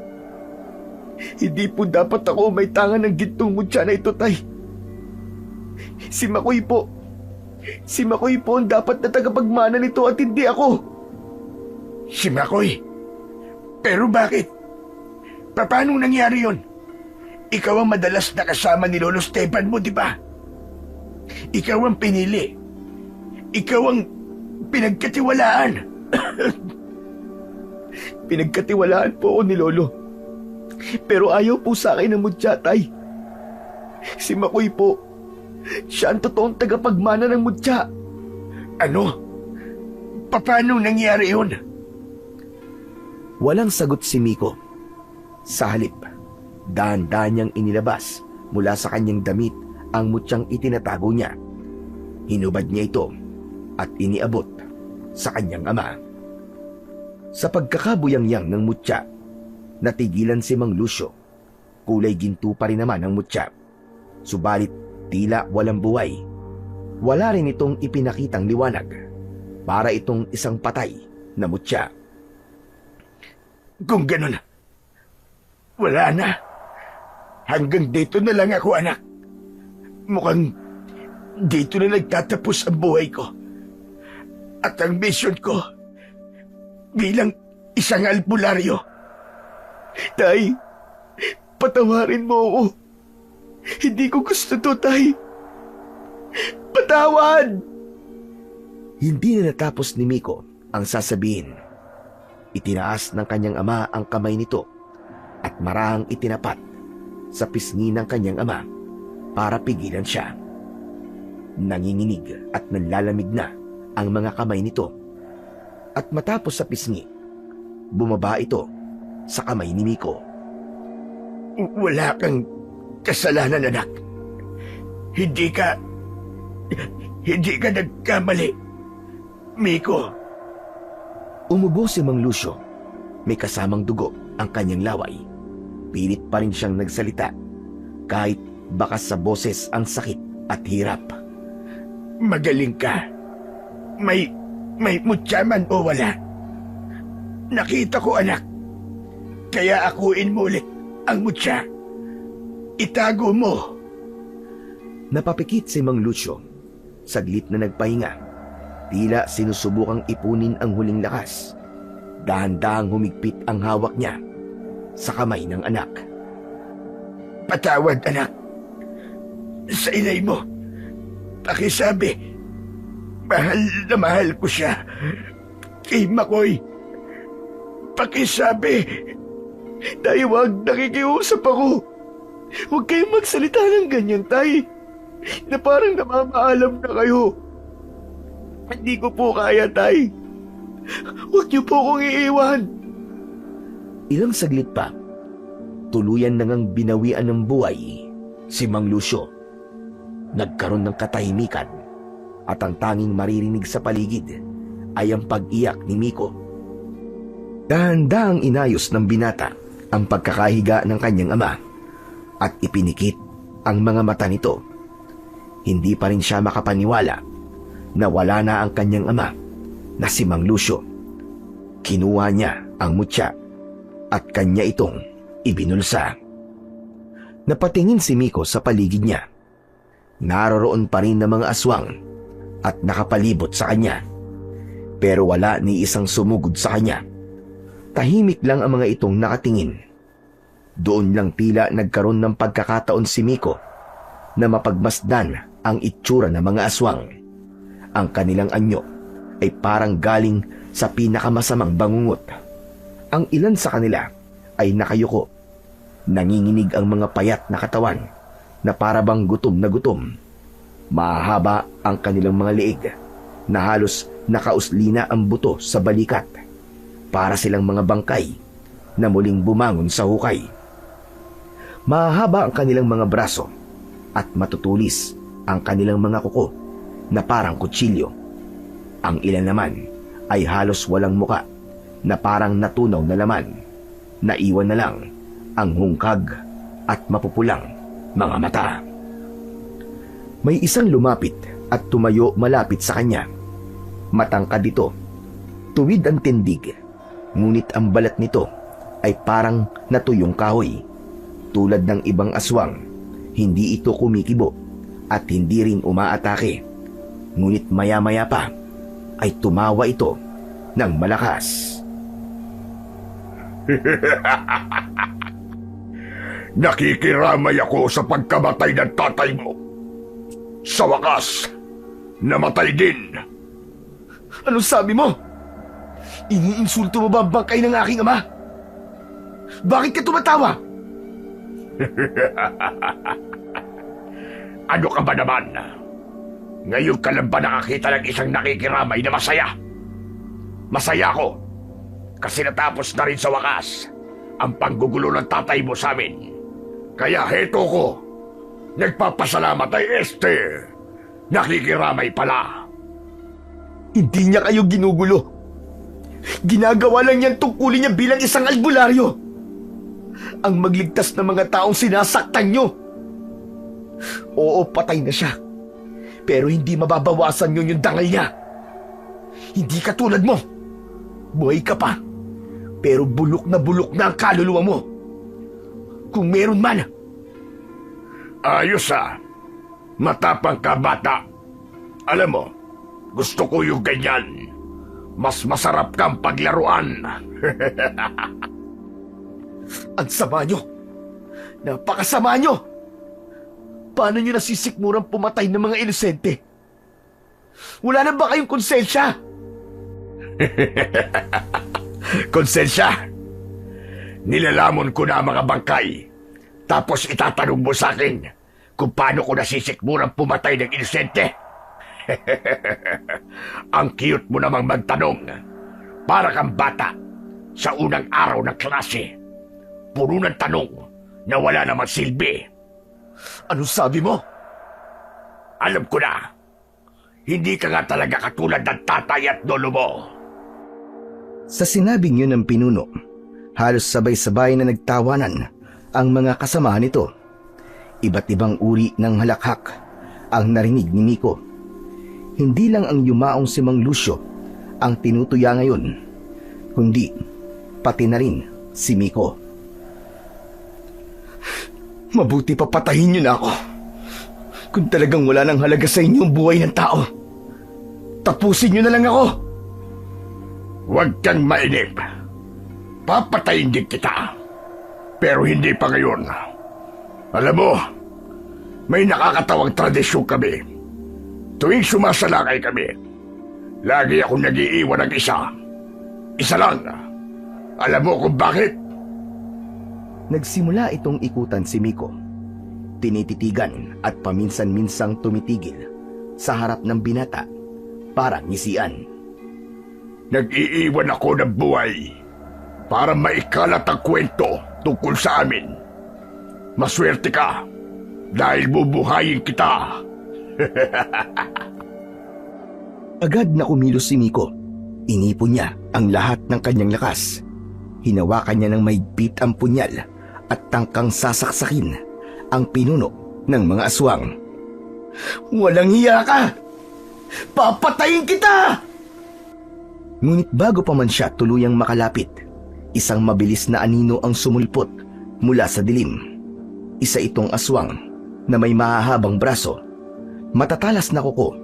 Hindi po dapat ako may tangan ng gintong mutya na ito, tay. Si Makoy po. Si Makoy po ang dapat na tagapagmana nito at hindi ako. Si Makoy? Pero bakit? Paano nangyari yon? Ikaw ang madalas na kasama ni Lolo Esteban mo, di ba? Ikaw ang pinili. Ikaw ang pinagkatiwalaan. Pinagkatiwalaan po ako ni Lolo. Pero ayaw po sa akin ng mutya, tay. Si Makoy po. Siya ang totoong tagapagmana ng mutya. Ano? Paano nangyari yun? Walang sagot si Miko. Sa halip, dahan-dahan niyang inilabas mula sa kanyang damit ang mutyang itinatago niya. Hinubad niya ito at iniabot sa kanyang ama. Sa pagkakabuyangyang ng mutya, natigilan si Mang Lucio. Kulay ginto pa rin naman ang mutya. Subalit tila walang buhay. Wala rin itong ipinakitang liwanag. Para itong isang patay na mutya. Kung ganun, wala na. Hanggang dito na lang ako, anak. Mukhang dito na nagtatapos ang buhay ko. At ang mission ko bilang isang albularyo. Tay, patawarin mo ako. Hindi ko gusto to, tay. Patawad! Hindi na natapos ni Miko ang sasabihin. Itinaas ng kanyang ama ang kamay nito at marahang itinapat sa pisngi ng kanyang ama para pigilan siya. Nanginginig at nanlalamig na ang mga kamay nito. At matapos sa pisngi, bumaba ito sa kamay ni Miko. Wala kang kasalanan, anak. Hindi ka nagkamali, Miko. Umubo si Mang Lucio. May kasamang dugo ang kanyang laway. Pilit pa rin siyang nagsalita kahit bakas sa boses ang sakit at hirap. Magaling ka. May mutya man o wala. Nakita ko, anak. Kaya akuin mo ulit ang mutya. Itago mo. Napapikit si Mang Lucio. Saglit na nagpahinga. Tila sinusubukang ipunin ang huling lakas. Dahan-dahang humigpit ang hawak niya. sa kamay ng anak. Patawad, anak. Sa inay mo, pakisabi, mahal na mahal ko siya. Kay Makoy, pakisabi, Tay, wag, nakikiusap ako. Huwag kayong magsalita ng ganyan, Tay. Na parang namamaalam na kayo. Hindi ko po kaya, Tay. Huwag niyo po akong iiwan. Ilang saglit pa, tuluyan na ngang binawian ng buhay si Mang Lucio. Nagkaroon ng katahimikan at ang tanging maririnig sa paligid ay ang pag-iyak ni Miko. Dahan-dahang inayos ng binata ang pagkakahiga ng kanyang ama at ipinikit ang mga mata nito. Hindi pa rin siya makapaniwala na wala na ang kanyang ama na si Mang Lucio. Kinuha niya ang mutya at kanya itong ibinulsa. Napatingin si Miko sa paligid niya. Naroroon pa rin na mga aswang at nakapalibot sa kanya. Pero wala ni isang sumugod sa kanya. Tahimik lang ang mga itong nakatingin. Doon lang tila nagkaroon ng pagkakataon si Miko na mapagmasdan ang itsura ng mga aswang. Ang kanilang anyo ay parang galing sa pinakamasamang bangungot. Ang ilan sa kanila ay nakayuko. Nanginginig ang mga payat na katawan na para bang gutom na gutom. Mahaba ang kanilang mga leeg na halos nakauslina ang buto sa balikat. Para silang mga bangkay na muling bumangon sa hukay. Mahaba ang kanilang mga braso at matutulis ang kanilang mga kuko na parang kutsilyo. Ang ilan naman ay halos walang muka na parang natunaw na laman. Naiwan na lang ang hungkag at mapupulang mga mata. May isang lumapit at tumayo malapit sa kanya. Matangkad ito, tuwid ang tindig, ngunit ang balat nito ay parang natuyong kahoy. Tulad ng ibang aswang, hindi ito kumikibo at hindi rin umaatake. Ngunit maya-maya pa ay tumawa ito ng malakas. nakikiramay ako sa pagkamatay ng tatay mo. Sa wakas, namatay din. Anong sabi mo? Iniinsulto mo ba ang bangkay ng aking ama? Bakit ka tumatawa? Ano ka ba naman? Ngayon ka lang ba nakakita ng isang nakikiramay na masaya? Masaya ako kasi natapos na rin sa wakas ang panggugulo ng tatay mo sa amin. Kaya heto ko, nagpapasalamat ay nakikiramay pala. Hindi niya kayo ginugulo. Ginagawa lang niyang tungkulin niya bilang isang albularyo. Ang magligtas ng mga taong sinasaktan niyo. Oo, patay na siya. Pero hindi mababawasan yun yung dangal niya. Hindi katulad mo. Buhay ka pa. Pero bulok na ang kaluluwa mo. Kung meron man. Ayos matapang ka bata. Alam mo, gusto ko yung ganyan. Mas masarap kang paglaruan. Ang sama nyo. Napakasama nyo. Paano nyo nasisikmurang pumatay ng mga inosente? Wala na ba kayong konsensya? Konsensya? Nilalamon ko na ang mga bangkay. Tapos itatanong mo sa akin kung paano ko nasisikmurang pumatay ng inosente. Ang cute mo namang magtanong. Para kang bata sa unang araw ng klase. Puro ng tanong na wala namang silbi. Anong sabi mo? Alam ko na. Hindi ka nga talaga katulad ng tatay at lolo mo. Sa sinabing yun ng pinuno, halos sabay-sabay na nagtawanan ang mga kasamahan nito. Iba't ibang uri ng halakhak ang narinig ni Miko. Hindi lang ang yumaong si Mang Lucio ang tinutuya ngayon, kundi pati na rin si Miko. Mabuti pa patayin niyo na ako. Kung talagang wala nang halaga sa inyo ang buhay ng tao, tapusin niyo na lang ako. Huwag kang mainip. Papatayin din kita. Pero hindi pa ngayon. Alam mo, may nakakatawang tradisyon kami. Tuwing sumasalakay kami, lagi akong nag-iiwan ng isa. Isa lang. Alam mo kung bakit? Nagsimula itong ikutan si Miko. Tinititigan at paminsan-minsang tumitigil sa harap ng binata para ngisian. Nag-iiwan ako ng buhay para maikalat ang kwento tungkol sa amin. Maswerte ka dahil bubuhayin kita. Agad na kumilos si Miko. Inipon niya ang lahat ng kanyang lakas. Hinawakan niya ng mahigpit ang punyal at tangkang sasaksakin ang pinuno ng mga aswang. Walang hiya ka! Papatayin kita! Ngunit bago pa man siya tuluyang makalapit, isang mabilis na anino ang sumulpot mula sa dilim. Isa itong aswang na may mahahabang braso, matatalas na kuko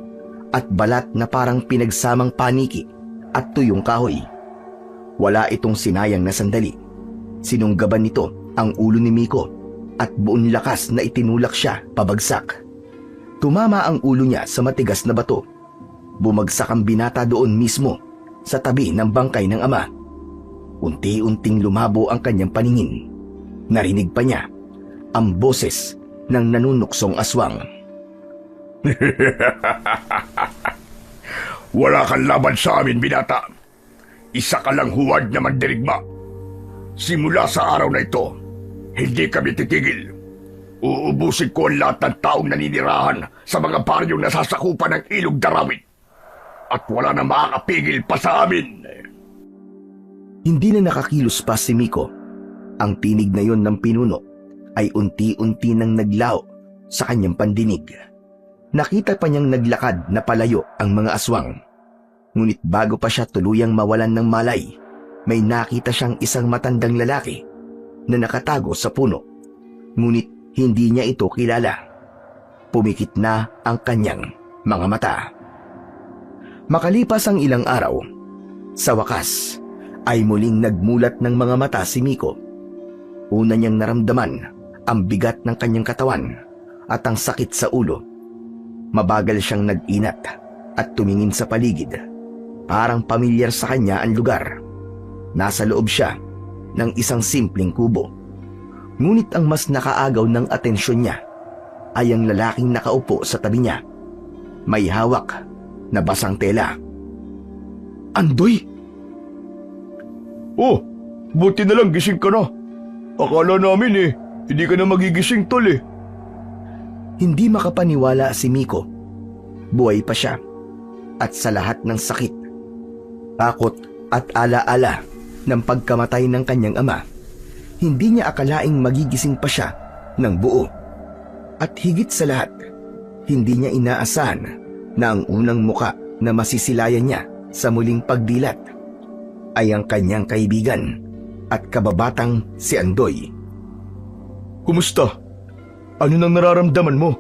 at balat na parang pinagsamang paniki at tuyong kahoy. Wala itong sinayang na sandali. Sinunggaban nito ang ulo ni Miko at buong lakas na itinulak siya pabagsak. Tumama ang ulo niya sa matigas na bato. Bumagsak ang binata doon mismo sa tabi ng bangkay ng ama. Unti-unting lumabo ang kanyang paningin. Narinig pa niya ang boses ng nanunuksong aswang. Wala kang laban sa amin, binata. Isa ka lang huwad na mandirigma. Simula sa araw na ito, hindi kami titigil. Uubusin ko ang lahat ng taong naninirahan sa mga baryong nasasakupan ng ilog Darawit. At wala na makakapigil pa sa amin. Hindi na nakakilos pa si Miko. Ang tinig na yon ng pinuno ay unti-unti nang naglao sa kanyang pandinig. Nakita pa niyang naglakad na palayo ang mga aswang. Ngunit bago pa siya tuluyang mawalan ng malay, may nakita siyang isang matandang lalaki na nakatago sa puno. Ngunit hindi niya ito kilala. Pumikit na ang kanyang mga mata. Makalipas ang ilang araw, sa wakas ay muling nagmulat ng mga mata si Miko. Una niyang naramdaman ang bigat ng kanyang katawan at ang sakit sa ulo. Mabagal siyang nag-inat at tumingin sa paligid. Parang pamilyar sa kanya ang lugar. Nasa loob siya ng isang simpleng kubo. Ngunit ang mas nakaagaw ng atensyon niya ay ang lalaking nakaupo sa tabi niya. May hawak na basang tela. Andoy! Oh, buti na lang gising ka na. Akala namin hindi ka na magigising, tol eh. Hindi makapaniwala si Miko. Buhay pa siya. At sa lahat ng sakit, takot at alaala ng pagkamatay ng kanyang ama, hindi niya akalaing magigising pa siya ng buo. At higit sa lahat, hindi niya inaasahan na ang unang muka na masisilayan niya sa muling pagdilat ay ang kanyang kaibigan at kababatang si Andoy. Kumusta? Ano nang nararamdaman mo?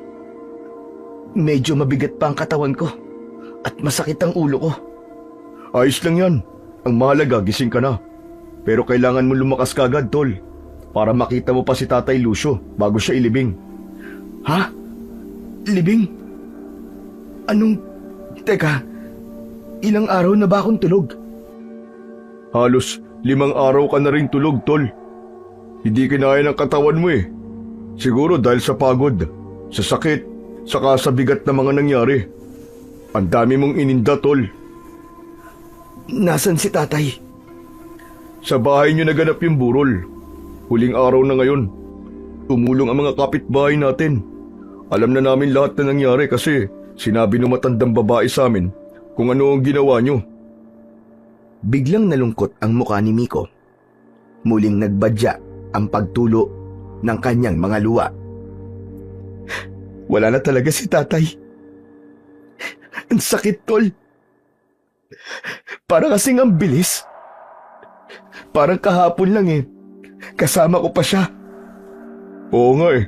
Medyo mabigat pa ang katawan ko at masakit ang ulo ko. Ayos lang yan. Ang mahalaga, gising ka na. Pero kailangan mo lumakas kagad, tol. Para makita mo pa si Tatay Lucio bago siya ilibing. Ha? Libing? Teka, ilang araw na ba akong tulog? Halos 5 araw ka na rin tulog, tol. Hindi kinaya ng katawan mo eh. Siguro dahil sa pagod, sa sakit, saka sa bigat na mga nangyari. Ang dami mong ininda, tol. Nasaan si tatay? Sa bahay niyo naganap yung burol. Huling araw na ngayon. Tumulong ang mga kapitbahay natin. Alam na namin lahat na nangyari kasi sinabi ng matandang babae sa amin kung ano ang ginawa niyo. Biglang nalungkot ang mukha ni Miko. Muling nagbadya ang pagtulo ng kanyang mga luwa. Wala na talaga si tatay. Ang sakit, tol. Parang kasing ang bilis. Parang kahapon lang kasama ko pa siya. Oo nga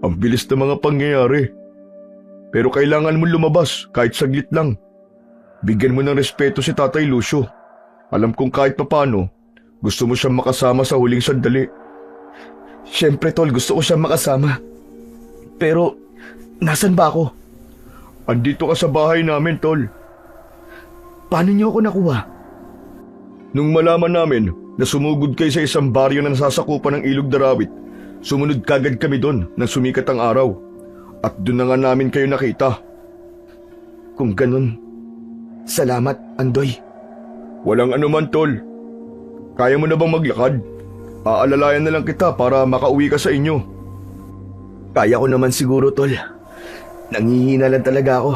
ang bilis ng mga pangyayari. Pero kailangan mo lumabas kahit saglit lang. Bigyan mo ng respeto si Tatay Lucio. Alam kong kahit papano, gusto mo siyang makasama sa huling sandali. Siyempre, tol, gusto ko siyang makasama. Pero, nasan ba ako? Andito ka sa bahay namin, tol. Paano niyo ako nakuha? Nung malaman namin na sumugod kayo sa isang baryo na nasasakupan ng Ilog Darawit, sumunod kagad kami doon nang sumikat ang araw. At doon na nga namin kayo nakita. Kung ganun, salamat, Andoy. Walang anuman, tol. Kaya mo na bang maglakad? Aalalayan na lang kita para makauwi ka sa inyo. Kaya ko naman siguro, tol. Nangihina lang talaga ako.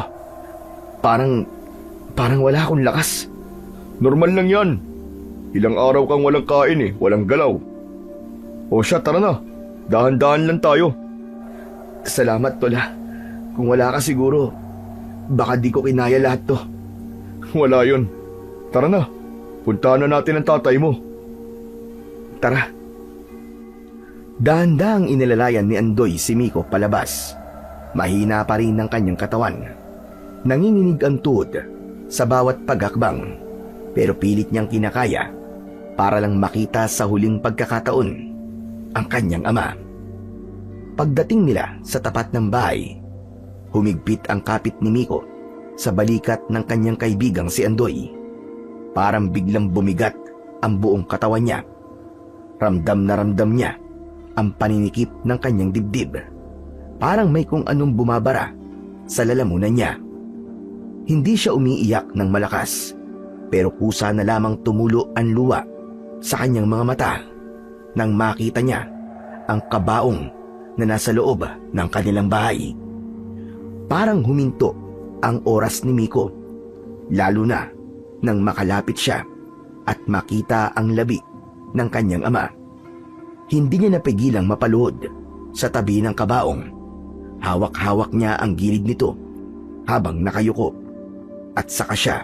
Parang wala akong lakas. Normal lang yan. Ilang araw kang walang kain walang galaw. O siya, tara na. Dahan-dahan lang tayo. Salamat, tol. Kung wala ka siguro, baka di ko kinaya lahat to. Wala yun. Tara na. Puntahan na natin ang tatay mo. Tara. Dahan-dahang inilalayan ni Andoy si Miko palabas. Mahina pa rin ang kanyang katawan. Nanginginig ang tuhod sa bawat paghakbang, pero pilit niyang kinakaya para lang makita sa huling pagkakataon ang kanyang ama. Pagdating nila sa tapat ng bahay, humigpit ang kapit ni Miko sa balikat ng kanyang kaibigang si Andoy. Parang biglang bumigat ang buong katawan niya. Ramdam na ramdam niya ang paninikip ng kanyang dibdib. Parang may kung anong bumabara sa lalamunan niya. Hindi siya umiiyak ng malakas, pero kusa na lamang tumulo ang luha sa kanyang mga mata nang makita niya ang kabaong na nasa loob ng kanilang bahay. Parang huminto ang oras ni Miko, lalo na nang makalapit siya at makita ang labi ng kanyang ama. Hindi niya napigilang mapaluhod sa tabi ng kabaong. Hawak-hawak niya ang gilid nito habang nakayuko at saka siya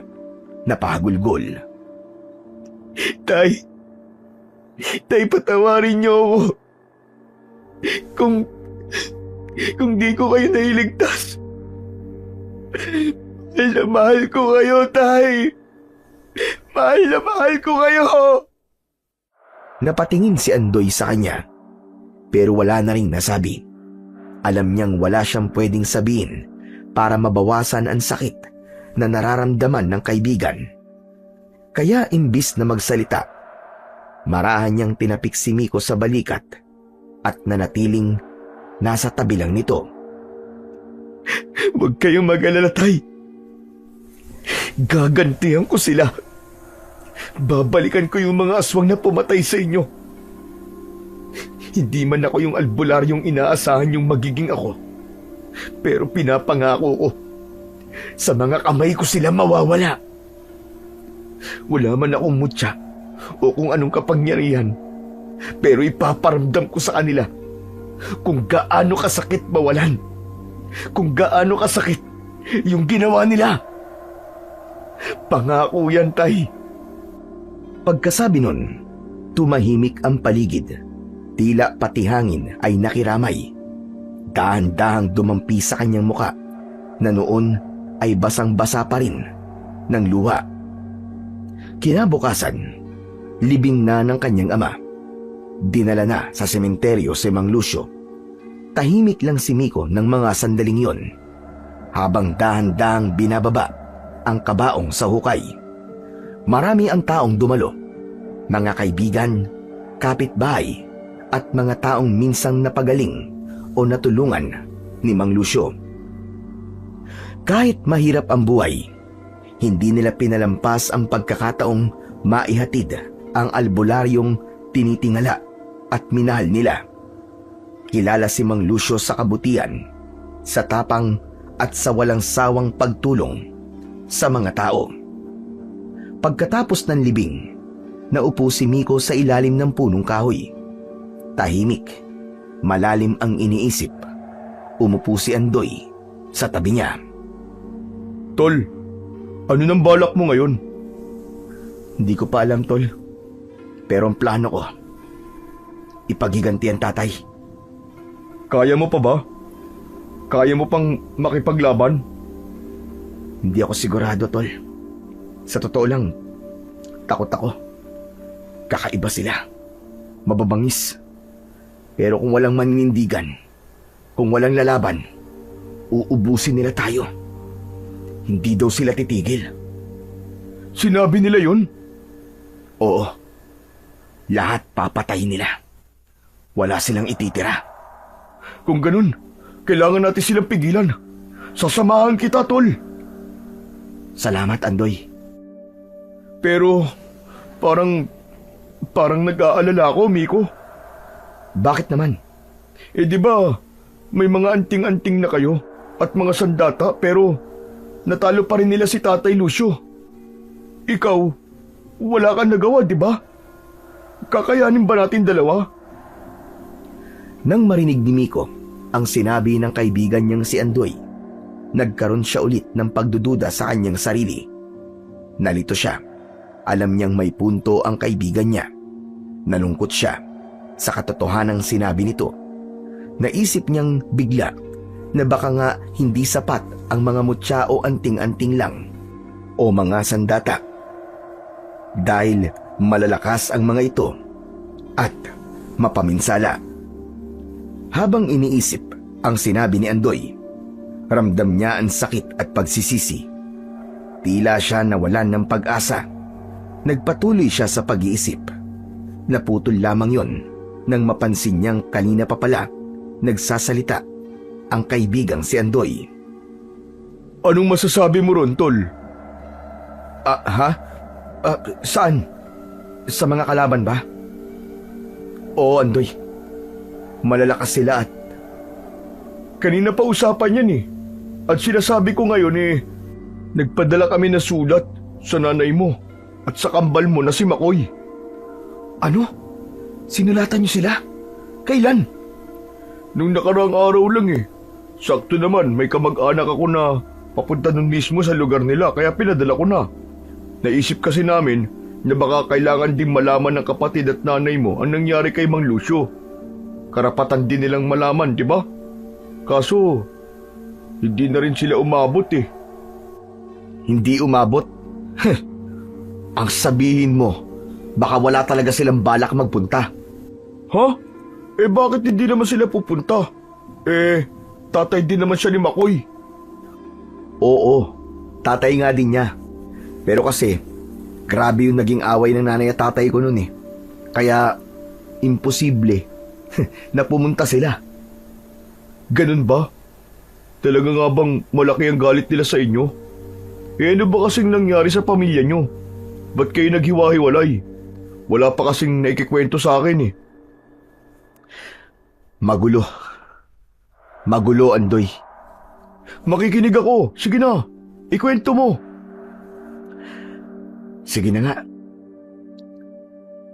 napahagulgol. Tay, patawarin niyo ako. Kung di ko kayo nailigtas. Mahal ko kayo, Tay. Mahal ko kayo. Napatingin si Andoy sa kanya, pero wala na ring nasabi. Alam niyang wala siyang pwedeng sabihin para mabawasan ang sakit na nararamdaman ng kaibigan. Kaya imbis na magsalita, marahan niyang tinapik si Miko sa balikat at nanatiling nasa tabi lang nito. Huwag kayong mag-alala, Tay. Gagantihan ko sila. Babalikan ko yung mga aswang na pumatay sa inyo. Hindi man ako yung albularyong inaasahan yung magiging ako. Pero pinapangako ko, sa mga kamay ko sila mawawala. Wala man akong mutya o kung anong kapangyarihan, pero ipaparamdam ko sa kanila kung gaano kasakit mawalan, kung gaano kasakit yung ginawa nila. Pangako yan, Tay. Pagkasabi nun, tumahimik ang paligid. Tila pati hangin ay nakiramay. Dahan-dahang dumampi sa kanyang muka na noon ay basang-basa pa rin ng luha. Kinabukasan, libing na ng kanyang ama. Dinala na sa sementeryo si Mang Lucio. Tahimik lang si Miko ng mga sandaling yon, habang dahan-dahang binababa ang kabaong sa hukay. Marami ang taong dumalo, mga kaibigan, kapitbahay, at mga taong minsang napagaling o natulungan ni Mang Lucio. Kahit mahirap ang buhay, hindi nila pinalampas ang pagkakataong maihatid ang albularyong tinitingala at minahal nila. Kilala si Mang Lucio sa kabutihan, sa tapang at sa walang sawang pagtulong sa mga tao. Pagkatapos ng libing, naupo si Miko sa ilalim ng punong kahoy. Tahimik, malalim ang iniisip. Umupo si Andoy sa tabi niya. Tol, ano nang balak mo ngayon? Hindi ko pa alam, Tol. Pero ang plano ko, ipaghiganti ang tatay. Kaya mo pa ba? Kaya mo pang makipaglaban? Hindi ako sigurado, Tol. Sa totoo lang, takot ako. Kakaiba sila. Mababangis. Pero kung walang maninindigan, kung walang lalaban, uubusin nila tayo. Hindi daw sila titigil. Sinabi nila yun? Oo. Lahat papatayin nila. Wala silang ititira. Kung ganun, kailangan natin silang pigilan. Sasamahan kita, tol. Salamat, Andoy. Pero, parang nag-aalala ako, Miko. Bakit naman? Di ba, may mga anting-anting na kayo at mga sandata pero natalo pa rin nila si Tatay Lucio. Ikaw, wala kang nagawa, di ba? Kakayanin ba natin dalawa? Nang marinig ni Miko ang sinabi ng kaibigan niyang si Andoy, nagkaroon siya ulit ng pagdududa sa kanyang sarili. Nalito siya. Alam niyang may punto ang kaibigan niya. Nalungkot siya sa katotohanang sinabi nito. Naisip niyang bigla na baka nga hindi sapat ang mga mutya o anting-anting lang o mga sandata. Dahil malalakas ang mga ito at mapaminsala. Habang iniisip ang sinabi ni Andoy, ramdam niya ang sakit at pagsisisi. Tila siya nawalan ng pag-asa. Nagpatuloy siya sa pag-iisip. Naputol lamang yon nang mapansin niyang kanina pa pala nagsasalita ang kaibigang si Andoy. Anong masasabi mo ron, tol? Saan? Sa mga kalaban ba? Oo, Andoy. Malalakas sila at... Kanina pa usapan yan eh. At sinasabi ko ngayon nagpadala kami na sulat sa nanay mo at sa kambal mo na si Makoy. Ano? Sinulatan niyo sila? Kailan? Nung nakaraang araw lang eh. Sakto naman may kamag-anak ako na papunta nun mismo sa lugar nila kaya pinadala ko na. Naisip kasi namin na baka kailangan din malaman ng kapatid at nanay mo ang nangyari kay Mang Lucio. Karapatan din nilang malaman, di ba? Kaso, hindi na rin sila umabot eh. Hindi umabot? Ang sabihin mo, baka wala talaga silang balak magpunta. Ha? Bakit hindi naman sila pupunta? Tatay din naman siya ni Makoy. Oo, tatay nga din niya. Pero kasi, grabe yung naging away ng nanay at tatay ko noon eh. Kaya, imposible na pumunta sila. Ganun ba? Talaga nga bang malaki ang galit nila sa inyo? Ano ba kasing nangyari sa pamilya nyo? Ba't kayo naghiwa-hiwalay? Wala pa kasing naikikwento sa akin eh. Magulo. Magulo, Andoy. Makikinig ako. Sige na, ikwento mo. Sige na nga.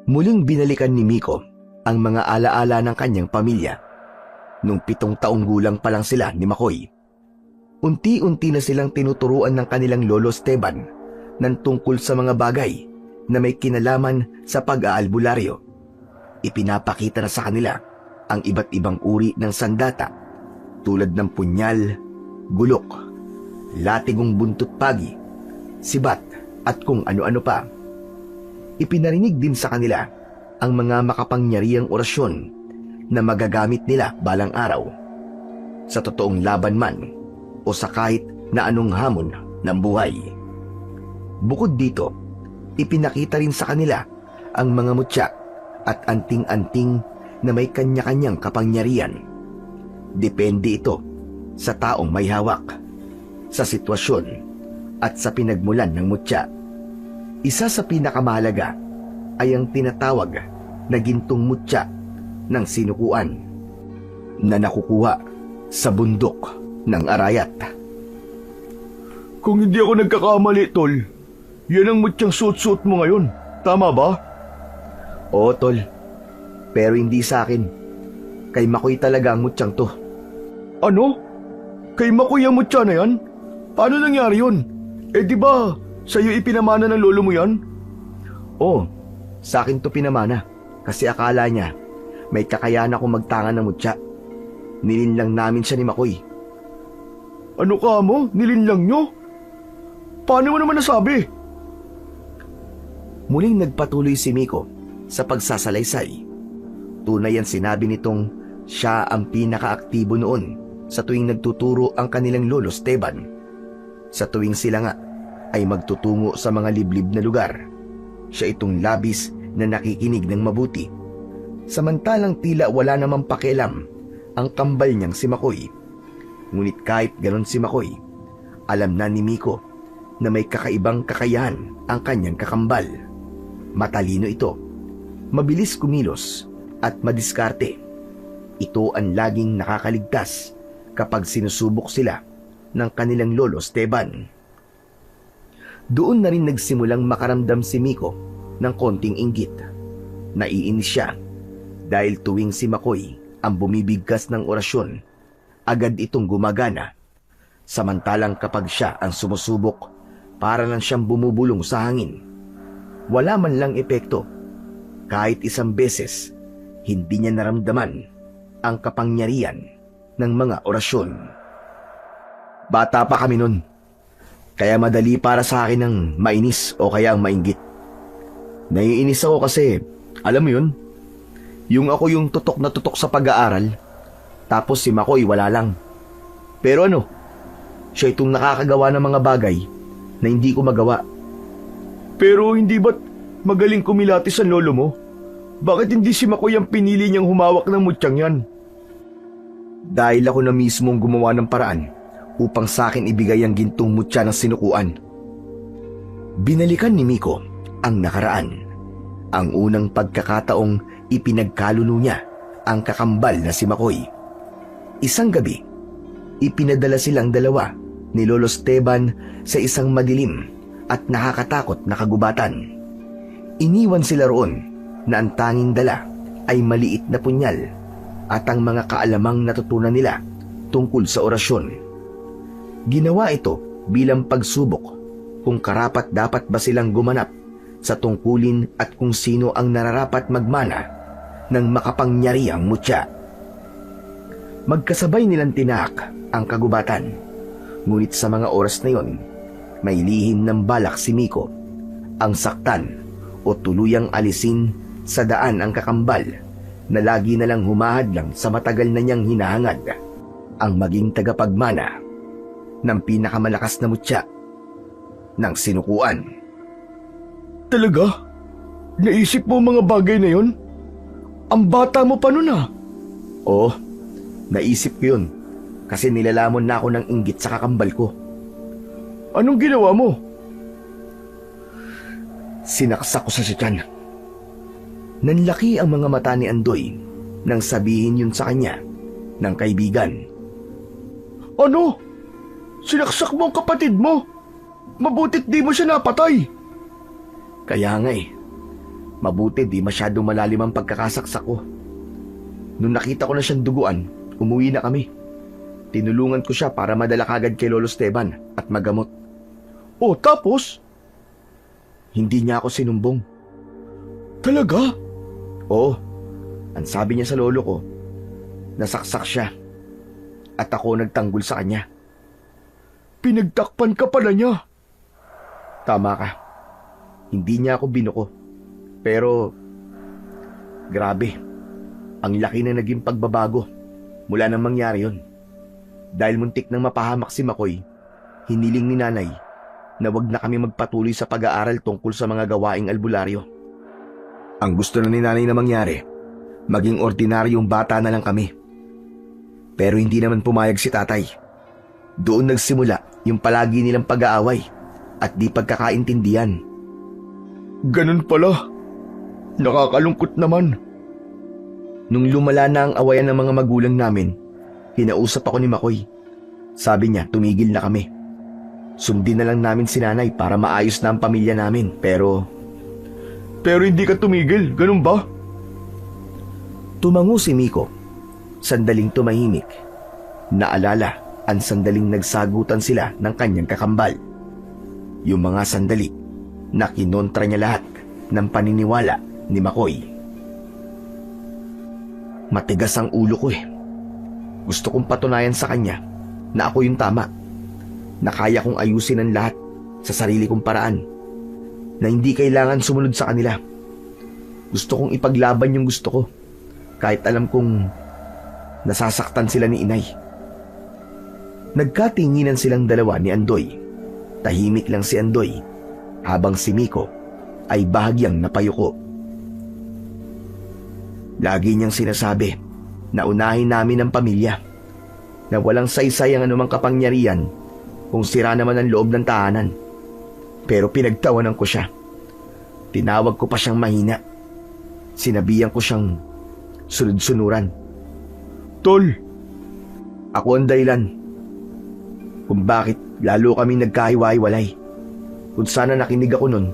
Muling binalikan ni Miko ang mga alaala ng kanyang pamilya. Nung 7 taong gulang pa lang sila ni Makoy. Unti-unti na silang tinuturuan ng kanilang lolo Esteban ng tungkol sa mga bagay na may kinalaman sa pag-aalbularyo. Ipinapakita na sa kanila ang iba't ibang uri ng sandata tulad ng punyal, gulok, latigong buntot pagi, sibat at kung ano-ano pa. Ipinarinig din sa kanila ang mga makapangyarihang orasyon na magagamit nila balang araw sa totoong laban man o sa kahit na anong hamon ng buhay. Bukod dito, ipinakita rin sa kanila ang mga mutya at anting-anting na may kanya-kanyang kapangyarihan. Depende ito sa taong may hawak, sa sitwasyon at sa pinagmulan ng mutya. Isa sa pinakamahalaga ay ang tinatawag na gintong mutya ng sinukuan na nakukuha sa bundok ng Arayat. Kung hindi ako nagkakamali, tol, yan ang mutyang suot-suot mo ngayon. Tama ba? Oo, tol. Pero hindi sa akin. Kay Makoy talaga ang mutyang to. Ano? Kay Makoy ang mutya na yan? Paano nangyari yun? Di ba sa'yo ipinamana ng lolo mo yan? Oo, sa akin to pinamana. Kasi akala niya may kakayahan ako magtanga ng mutya. Nilinlang namin siya ni Makoy. Ano ka mo? Nilinlang nyo? Paano mo naman nasabi? Muling nagpatuloy si Miko sa pagsasalaysay. tunay ang sinabi nitong siya ang pinakaaktibo noon sa tuwing nagtuturo ang kanilang lolo Esteban. Sa tuwing sila nga ay magtutungo sa mga liblib na lugar, siya itong labis na nakikinig ng mabuti. Samantalang tila wala namang pakialam ang kambal niyang si Makoy. Ngunit kahit ganon si Makoy, alam na ni Miko na may kakaibang kakayahan ang kanyang kakambal. Matalino ito, mabilis kumilos at madiskarte. Ito ang laging nakakaligtas kapag sinusubok sila ng kanilang lolo Esteban. Doon na rin nagsimulang makaramdam si Miko ng konting inggit. Naiinis siya dahil tuwing si Makoy ang bumibigkas ng orasyon, agad itong gumagana. Samantalang kapag siya ang sumusubok, para lang siyang bumubulong sa hangin. Wala man lang epekto. Kahit isang beses, hindi niya naramdaman ang kapangyarihan ng mga orasyon. Bata pa kami nun, kaya madali para sa akin ang mainis o kaya ang mainggit. Naiinis ako kasi, alam mo yun, yung ako yung tutok na tutok sa pag-aaral, tapos si Makoy wala lang. Pero ano, siya itong nakakagawa ng mga bagay na hindi ko magawa. Pero hindi ba't magaling kumilatis ang lolo mo? Bakit hindi si Makoy ang pinili niyang humawak ng mutyang yan? Dahil ako na mismong gumawa ng paraan upang sa akin ibigay ang gintong mutya ng sinukuan. Binalikan ni Miko ang nakaraan. Ang unang pagkakataong ipinagkaluno niya ang kakambal na si Makoy. Isang gabi, ipinadala silang dalawa ni Lolo Esteban sa isang madilim at nakakatakot na kagubatan. Iniwan sila roon na ang tanging dala ay maliit na punyal at ang mga kaalamang natutunan nila tungkol sa orasyon. Ginawa ito bilang pagsubok kung karapat dapat ba silang gumanap sa tungkulin at kung sino ang nararapat magmana ng makapangyarihang mutya. Magkasabay nilang tinaak ang kagubatan, ngunit sa mga oras na yon, may lihim ng balak si Miko, ang saktan o tuluyang alisin sa daan ang kakambal na lagi na lang humahadlang sa matagal na niyang hinahangad, ang maging tagapagmana ng pinakamalakas na mutya ng sinukuan. Talaga? Naisip mo mga bagay na yon? Ang bata mo pa nun ah. Oo, naisip ko yun kasi nilalamon na ako ng inggit sa kakambal ko. Anong ginawa mo? Sinaksak ko sa tiyan. Nanlaki ang mga mata ni Andoy nang sabihin yun sa kanya ng kaibigan. Ano? Sinaksak mo ang kapatid mo? Mabutit di mo siya napatay. Kaya nga eh. Mabuti di masyadong malalim ang pagkakasaksak ko. Nung nakita ko na siyang duguan, umuwi na kami. Tinulungan ko siya para madala kagad kay Lolo Esteban at magamot. Oh, tapos? Hindi niya ako sinumbong. Talaga? Oo. Ang sabi niya sa lolo ko, nasaksak siya at ako nagtanggol sa kanya. Pinagtakpan ka pala niya. Tama ka. Hindi niya ako binuko. Pero, grabe, ang laki na naging pagbabago mula nang mangyari yon. Dahil muntik nang mapahamak si Makoy, hiniling ni nanay na wag na kami magpatuloy sa pag-aaral tungkol sa mga gawaing albularyo. Ang gusto na ni nanay na mangyari, maging ordinaryong bata na lang kami. Pero hindi naman pumayag si tatay. Doon nagsimula yung palagi nilang pag-aaway at di pagkakaintindihan. Ganun pala. Nakakalungkot naman. Nung lumala na ang awayan ng mga magulang namin, kinausap ako ni Makoy. Sabi niya tumigil na kami. Sundin na lang namin si nanay para maayos na ang pamilya namin. Pero hindi ka tumigil, ganun ba? Tumango si Miko. Sandaling tumahimik. Naalala ang sandaling nagsagutan sila ng kanyang kakambal. Yung mga sandali na kinontra niya lahat ng paniniwala ni Makoy. Matigas ang ulo ko eh. Gusto kong patunayan sa kanya na ako yung tama, na kaya kong ayusin ang lahat sa sarili kong paraan, na hindi kailangan sumunod sa kanila. Gusto kong ipaglaban yung gusto ko kahit alam kong nasasaktan sila ni inay. Nagkatinginan silang dalawa ni Andoy. Tahimik lang si Andoy habang si Miko ay bahagyang napayuko. Lagi niyang sinasabi na unahin namin ang pamilya, na walang saysay ang anumang kapangyarihan kung sira naman ang loob ng tahanan. Pero pinagtawanan ko siya. Tinawag ko pa siyang mahina. Sinabihan ko siyang sunod-sunuran. Tol, ako ang dahilan kung bakit lalo kaming nagkahiwa-hiwalay. Kung sana nakinig ako nun,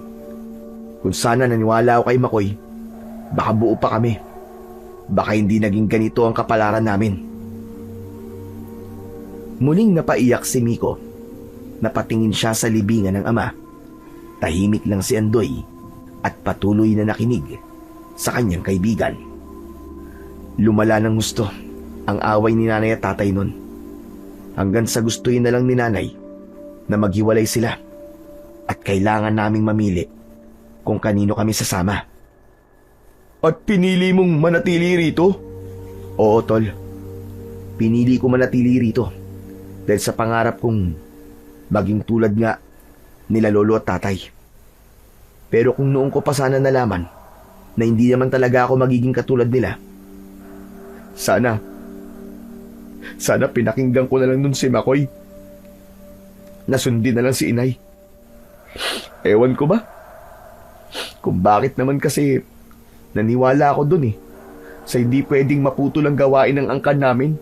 kung sana naniwala ako kay Makoy, baka buo pa kami. Baka hindi naging ganito ang kapalaran namin. Muling napaiyak si Miko. Napatingin siya sa libingan ng ama. Tahimik lang si Andoy at patuloy na nakinig sa kanyang kaibigan. Lumala ng gusto ang away ni nanay at tatay nun. Hanggang sa gustuin na lang ni nanay na maghiwalay sila at kailangan naming mamili kung kanino kami sasama. At pinili mong manatili rito? Oo, tol. Pinili ko manatili rito dahil sa pangarap kong maging tulad nga nila lolo at tatay. Pero kung noon ko pa sana nalaman na hindi naman talaga ako magiging katulad nila, sana pinakinggan ko na lang nun si Makoy. Nasundin na lang si inay. Ewan ko ba kung bakit naman, kasi naniwala ako dun sa hindi pwedeng maputol ang gawain ng angkan namin.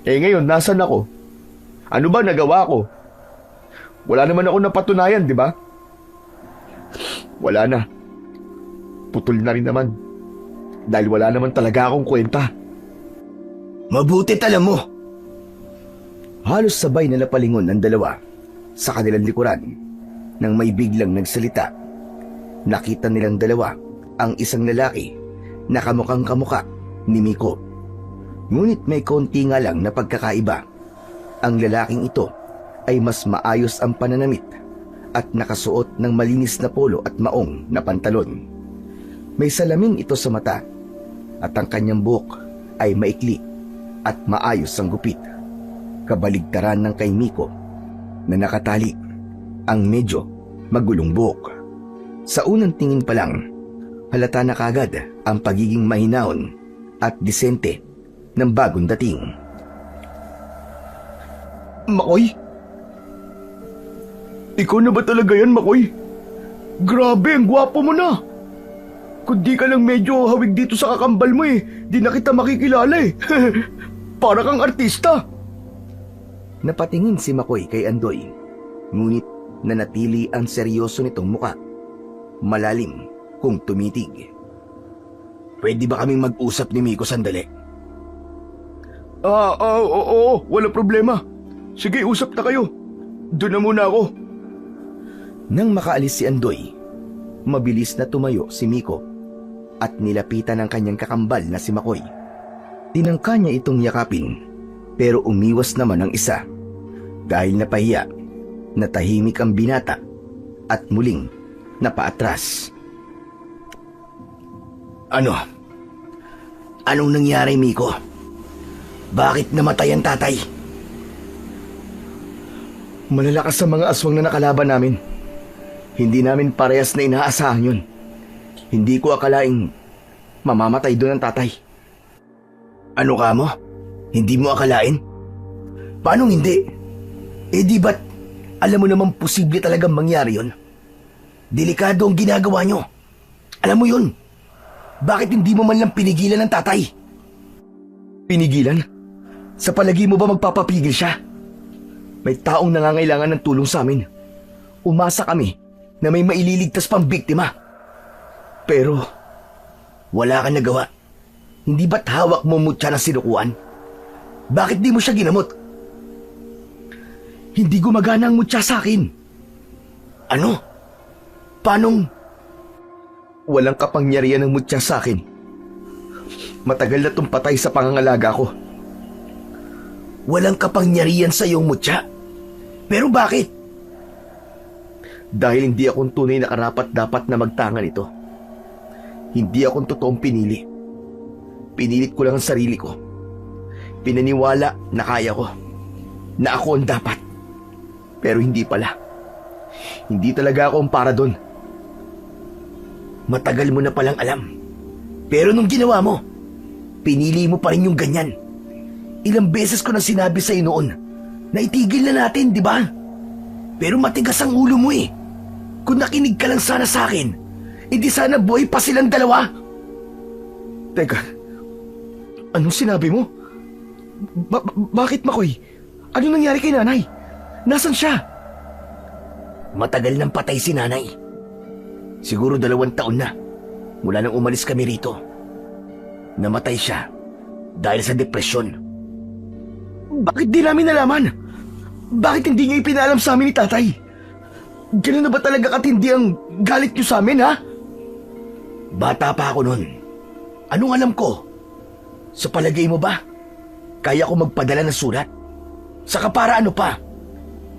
Ngayon, nasan ako? Ano ba nagawa ko? Wala naman ako napatunayan, di ba? Wala na. Putol na rin naman. Dahil wala naman talaga akong kwenta. Mabutit alam mo. Halos sabay na napalingon ang dalawa sa kanilang likuran nang may biglang nagsalita. Nakita nilang dalawa ang isang lalaki na kamukhang kamuka ni Miko. Ngunit may konti nga lang na pagkakaiba. Ang lalaking ito ay mas maayos ang pananamit at nakasuot ng malinis na polo at maong na pantalon. May salamin ito sa mata at ang kanyang buhok ay maikli at maayos ang gupit. Kabaligtaran ng kay Miko na nakatali ang medyo magulong buhok. Sa unang tingin pa lang, halata na kagad ang pagiging mahinahon at disente ng bagong dating. Makoy? Ikaw na ba talaga yan, Makoy? Grabe, ang gwapo mo na. Kung di ka lang medyo hawig dito sa kakambal mo di na kita makikilala Para kang artista. Napatingin si Makoy kay Andoy, ngunit nanatili ang seryoso nitong muka. Malalim kung tumitig. Pwede ba kaming mag-usap ni Miko sandali? Oo, wala problema. Sige, usap na kayo. Doon na muna ako. Nang makaalis si Andoy, mabilis na tumayo si Miko at nilapitan ang kanyang kakambal na si Makoy. Tinangka niya itong yakapin, pero umiwas naman ang isa dahil napahiya na tahimik ang binata at muling napaatras. Anong nangyari, Miko? Bakit namatay ang tatay? Malalakas sa mga aswang na nakalaban namin. Hindi namin parehas na inaasahan yun. Hindi ko akalaing mamamatay doon ang tatay. Ano ka mo? Hindi mo akalain? Paano hindi? Di ba't alam mo naman posible talagang mangyari yun? Delikado ang ginagawa nyo. Alam mo yun. Bakit hindi mo man lang pinigilan ang tatay? Pinigilan? Sa palagi mo ba magpapapigil siya? May taong nangangailangan ng tulong sa amin. Umasa kami na may maililigtas pang biktima. Pero wala kang nagawa. Hindi ba't hawak mo mutya ng sinukuan? Bakit di mo siya ginamot? Hindi gumagana ang mutya sa akin. Ano? Paanong? Walang kapangyarihan ng mutya sa akin. Matagal na itong patay sa pangangalaga ko. Walang kapangyarihan sa iyong mutya? Pero bakit? Dahil hindi akong tunay na karapat-dapat na magtangan ito. Hindi akong totoong pinili. Pinilit ko lang ang sarili ko. Pinaniwala na kaya ko. Na ako ang dapat. Pero hindi pala. Hindi talaga ako ang para doon. Matagal mo na palang alam. Pero nung ginawa mo, pinili mo pa rin yung ganyan. Ilang beses ko na sinabi sa'yo noon na itigil na natin, di ba? Pero matigas ang ulo mo eh. Kung nakinig ka lang sana sa akin, hindi sana buhay pa silang dalawa. Teka, anong sinabi mo? Bakit, Makoy? Ano nangyari kay nanay? Nasaan siya? Matagal nang patay si nanay. Siguro 2 taon na mula nang umalis kami rito. Namatay siya dahil sa depresyon. Bakit di namin nalaman? Bakit hindi niyo ipinalam sa amin ni tatay? Ganun na ba talaga katindi ang galit niyo sa amin, ha? Bata pa ako noon. Anong alam ko? Sa palagay mo ba, kaya ko magpadala ng sulat? Saka para ano pa?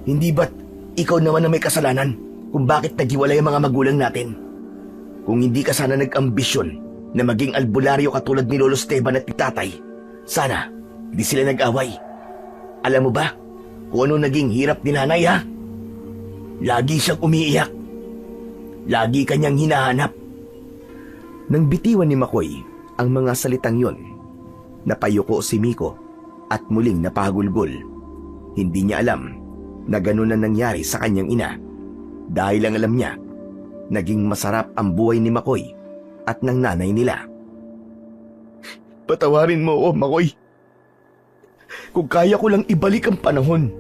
Hindi ba't ikaw naman na may kasalanan kung bakit naghiwalay ang mga magulang natin? Kung hindi ka sana nag-ambisyon na maging albularyo katulad ni Lolo Esteban at ni Tatay, sana di sila nag-away. Alam mo ba kung ano naging hirap ni nanay, ha? Lagi siyang umiiyak. Lagi kanyang hinahanap. Nang bitiwan ni Makoy ang mga salitang yon, napayuko si Miko at muling napahagulgol. Hindi niya alam na ganun na nangyari sa kanyang ina. Dahil ang alam niya, naging masarap ang buhay ni Makoy at ng nanay nila. Patawarin mo ako, Makoy. Kung kaya ko lang ibalik ang panahon,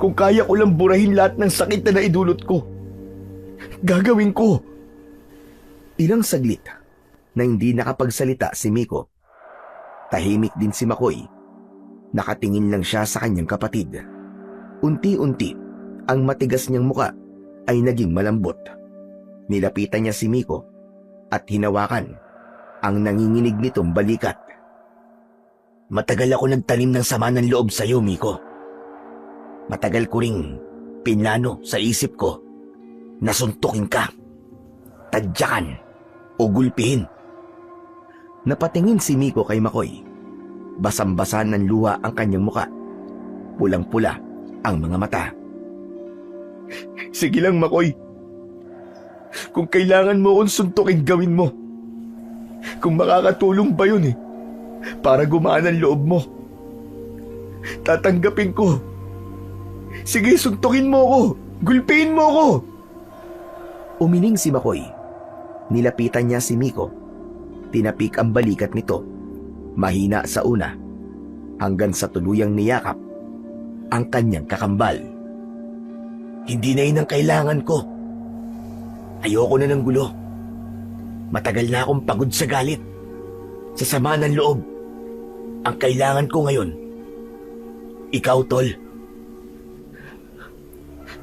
kung kaya ko lang burahin lahat ng sakit na naidulot ko, gagawin ko. Ilang saglit na hindi nakapagsalita si Miko. Tahimik din si Makoy. Nakatingin lang siya sa kanyang kapatid. Unti-unti, ang matigas niyang muka ay naging malambot. Nilapitan niya si Miko at hinawakan ang nanginginig nitong balikat. Matagal ako nagtanim ng sama ng loob sa iyo, Miko. Matagal ko ring pinlano sa isip ko na suntukin ka, tadyakan o gulpihin. Napatingin si Miko kay Makoy. Basang-basa ng luha ang kanyang muka. Pulang-pula ang mga mata. Sige lang, Makoy. Kung kailangan mo akong suntukin, gawin mo. Kung makakatulong ba yun para gumaan ang loob mo, tatanggapin ko. Sige, suntukin mo ako. Gulpihin mo ako. Umiling si Makoy. Nilapitan niya si Miko. Tinapik ang balikat nito. Mahina sa una, hanggang sa tuluyang niyakap ang kanyang kakambal. Hindi na yun ang kailangan ko. Ayoko na ng gulo. Matagal na akong pagod sa galit, sa sama ng loob. Ang kailangan ko ngayon, ikaw, Tol.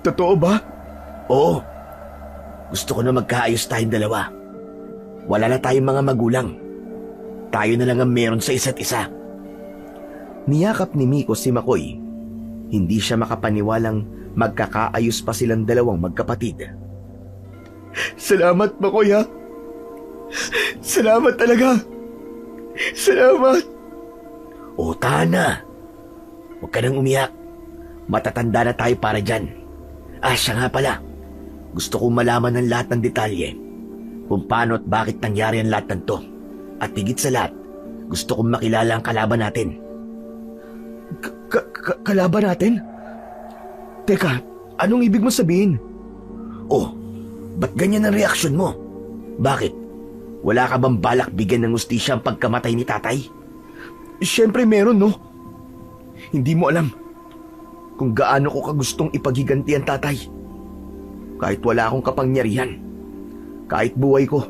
Totoo ba? Oo. Gusto ko na magkaayos tayong dalawa. Wala na tayong mga magulang. Tayo na lang ang meron sa isa't isa. Niyakap ni Miko si Makoy. Hindi siya makapaniwalang magkakaayos pa silang dalawang magkapatid. Salamat, Makoy, ha? Salamat talaga. Salamat. O, Tana. Huwag ka nang umiyak. Matatanda na tayo para dyan. Siya nga pala. Gusto kong malaman ng lahat ng detalye. Kung paano at bakit nangyari ang lahat ng to. At higit sa lahat, gusto kong makilala ang kalaban natin. Kalaban natin? Teka, anong ibig mo sabihin? Oh, ba't ganyan ang reaksyon mo? Bakit? Wala ka bang balak bigyan ng hustisya ang pagkamatay ni tatay? Siyempre meron, no? Hindi mo alam kung gaano ko kagustong ipaghiganti ang tatay. Kahit wala akong kapangyarihan, kahit buhay ko,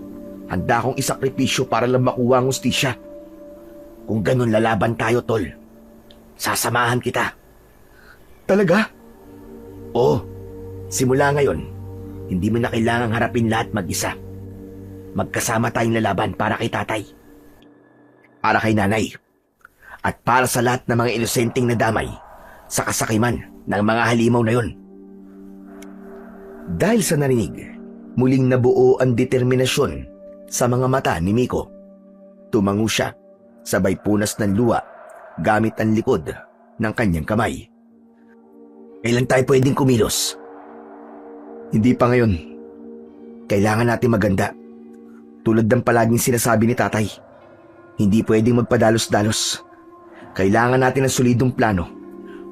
handa akong isakripisyo para lang makuha ang hustisya. Kung ganun, lalaban tayo, Tol. Sasamahan kita. Talaga? Oo. Simula ngayon, hindi mo na kailangang harapin lahat mag-isa. Magkasama tayong lalaban para kay tatay. Para kay nanay. At para sa lahat ng mga inosenteng nadamay sa kasakiman ng mga halimaw na yon. Dahil sa narinig, muling nabuo ang determinasyon sa mga mata ni Miko. Tumango siya sabay punas ng luha gamit ang likod ng kanyang kamay. Kailan tayo pwedeng kumilos? Hindi pa ngayon. Kailangan natin maganda. Tulad ng palaging sinasabi ni tatay, hindi pwedeng magpadalos-dalos. Kailangan natin ng solidong plano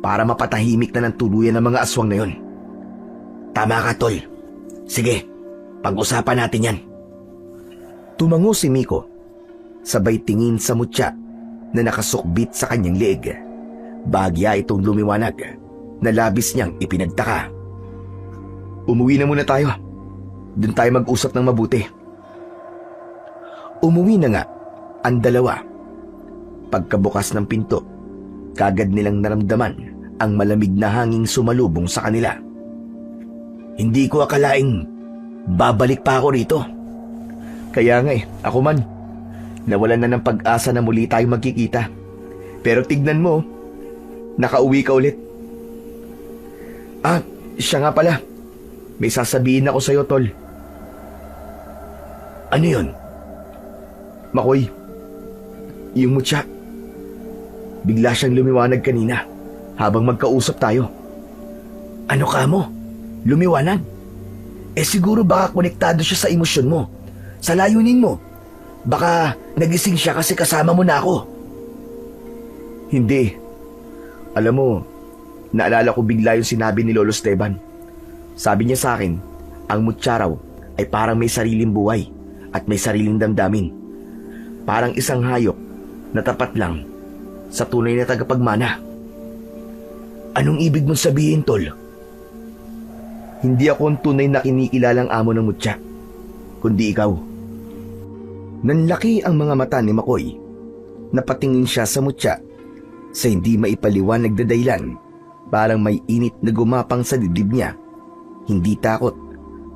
para mapatahimik na ng tuluyan ng mga aswang na yon. Tama ka, Tol. Sige, pag-usapan natin yan. Tumango si Miko, sabay tingin sa mutya na nakasukbit sa kanyang leeg. Bagya itong lumiwanag na labis niyang ipinagtaka. Umuwi na muna tayo. Doon tayo mag-usap ng mabuti. Umuwi na nga ang dalawa. Pagkabukas ng pinto, kagad nilang naramdaman ang malamig na hanging sumalubong sa kanila. Hindi ko akalaing babalik pa ako rito. Kaya nga ako man. Nawalan na ng pag-asa na muli tayong magkikita. Pero tignan mo, nakauwi ka ulit. Siya nga pala. May sasabihin ako sa'yo, Tol. Ano yun? Makoy, yung mutya. Bigla siyang lumiwanag kanina habang magkausap tayo. Ano ka mo? Lumiwanag? Siguro baka konektado siya sa emosyon mo, sa layunin mo. Baka nagising siya kasi kasama mo na ako. Hindi. Alam mo, naalala ko bigla yung sinabi ni Lolo Esteban. Sabi niya sa akin, ang mutya raw ay parang may sariling buhay at may sariling damdamin. Parang isang hayop na tapat lang sa tunay na tagapagmana. Anong ibig mong sabihin, Tol? Hindi ako ang tunay na kinikilalang amo ng mutya, kundi ikaw. Nanlaki ang mga mata ni Makoy. Napatingin siya sa mutya sa hindi maipaliwanag na dahilan. Parang may init na gumapang sa dibdib niya. Hindi takot,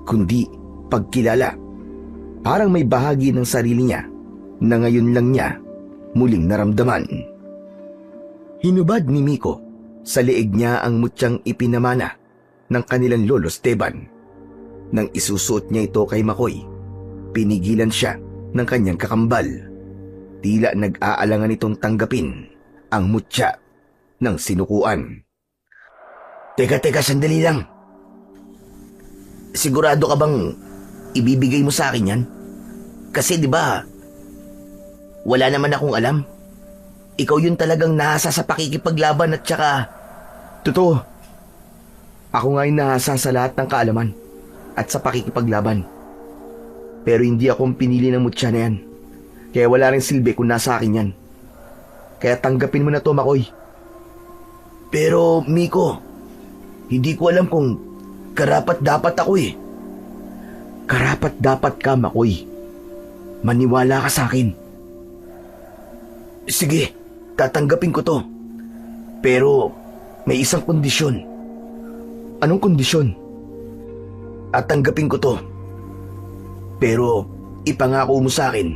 kundi pagkilala. Parang may bahagi ng sarili niya na ngayon lang niya muling naramdaman. Hinubad ni Miko sa leeg niya ang mutyang ipinamana ng kanilang Lolo Esteban. Nang isusuot niya ito kay Makoy, pinigilan siya ng kanyang kakambal. Tila nag-aalangan itong tanggapin ang mutya ng sinukuan. Teka, sandali lang. Sigurado ka bang ibibigay mo sa akin yan? Kasi di ba, wala naman akong alam. Ikaw yun talagang nahasa sa pakikipaglaban at saka... Totoo. Ako nga yung nahasa sa lahat ng kaalaman at sa pakikipaglaban. Pero hindi akong pinili ng mutya na yan. Kaya wala rin silbi kung nasa akin yan. Kaya tanggapin mo na to, Makoy. Pero, Miko, hindi ko alam kung karapat-dapat ako eh. Karapat-dapat ka, Makoy. Maniwala ka sa akin. Sige, tatanggapin ko to. Pero, may isang kondisyon. Anong kondisyon? At tanggapin ko to. Pero, ipangako mo sa akin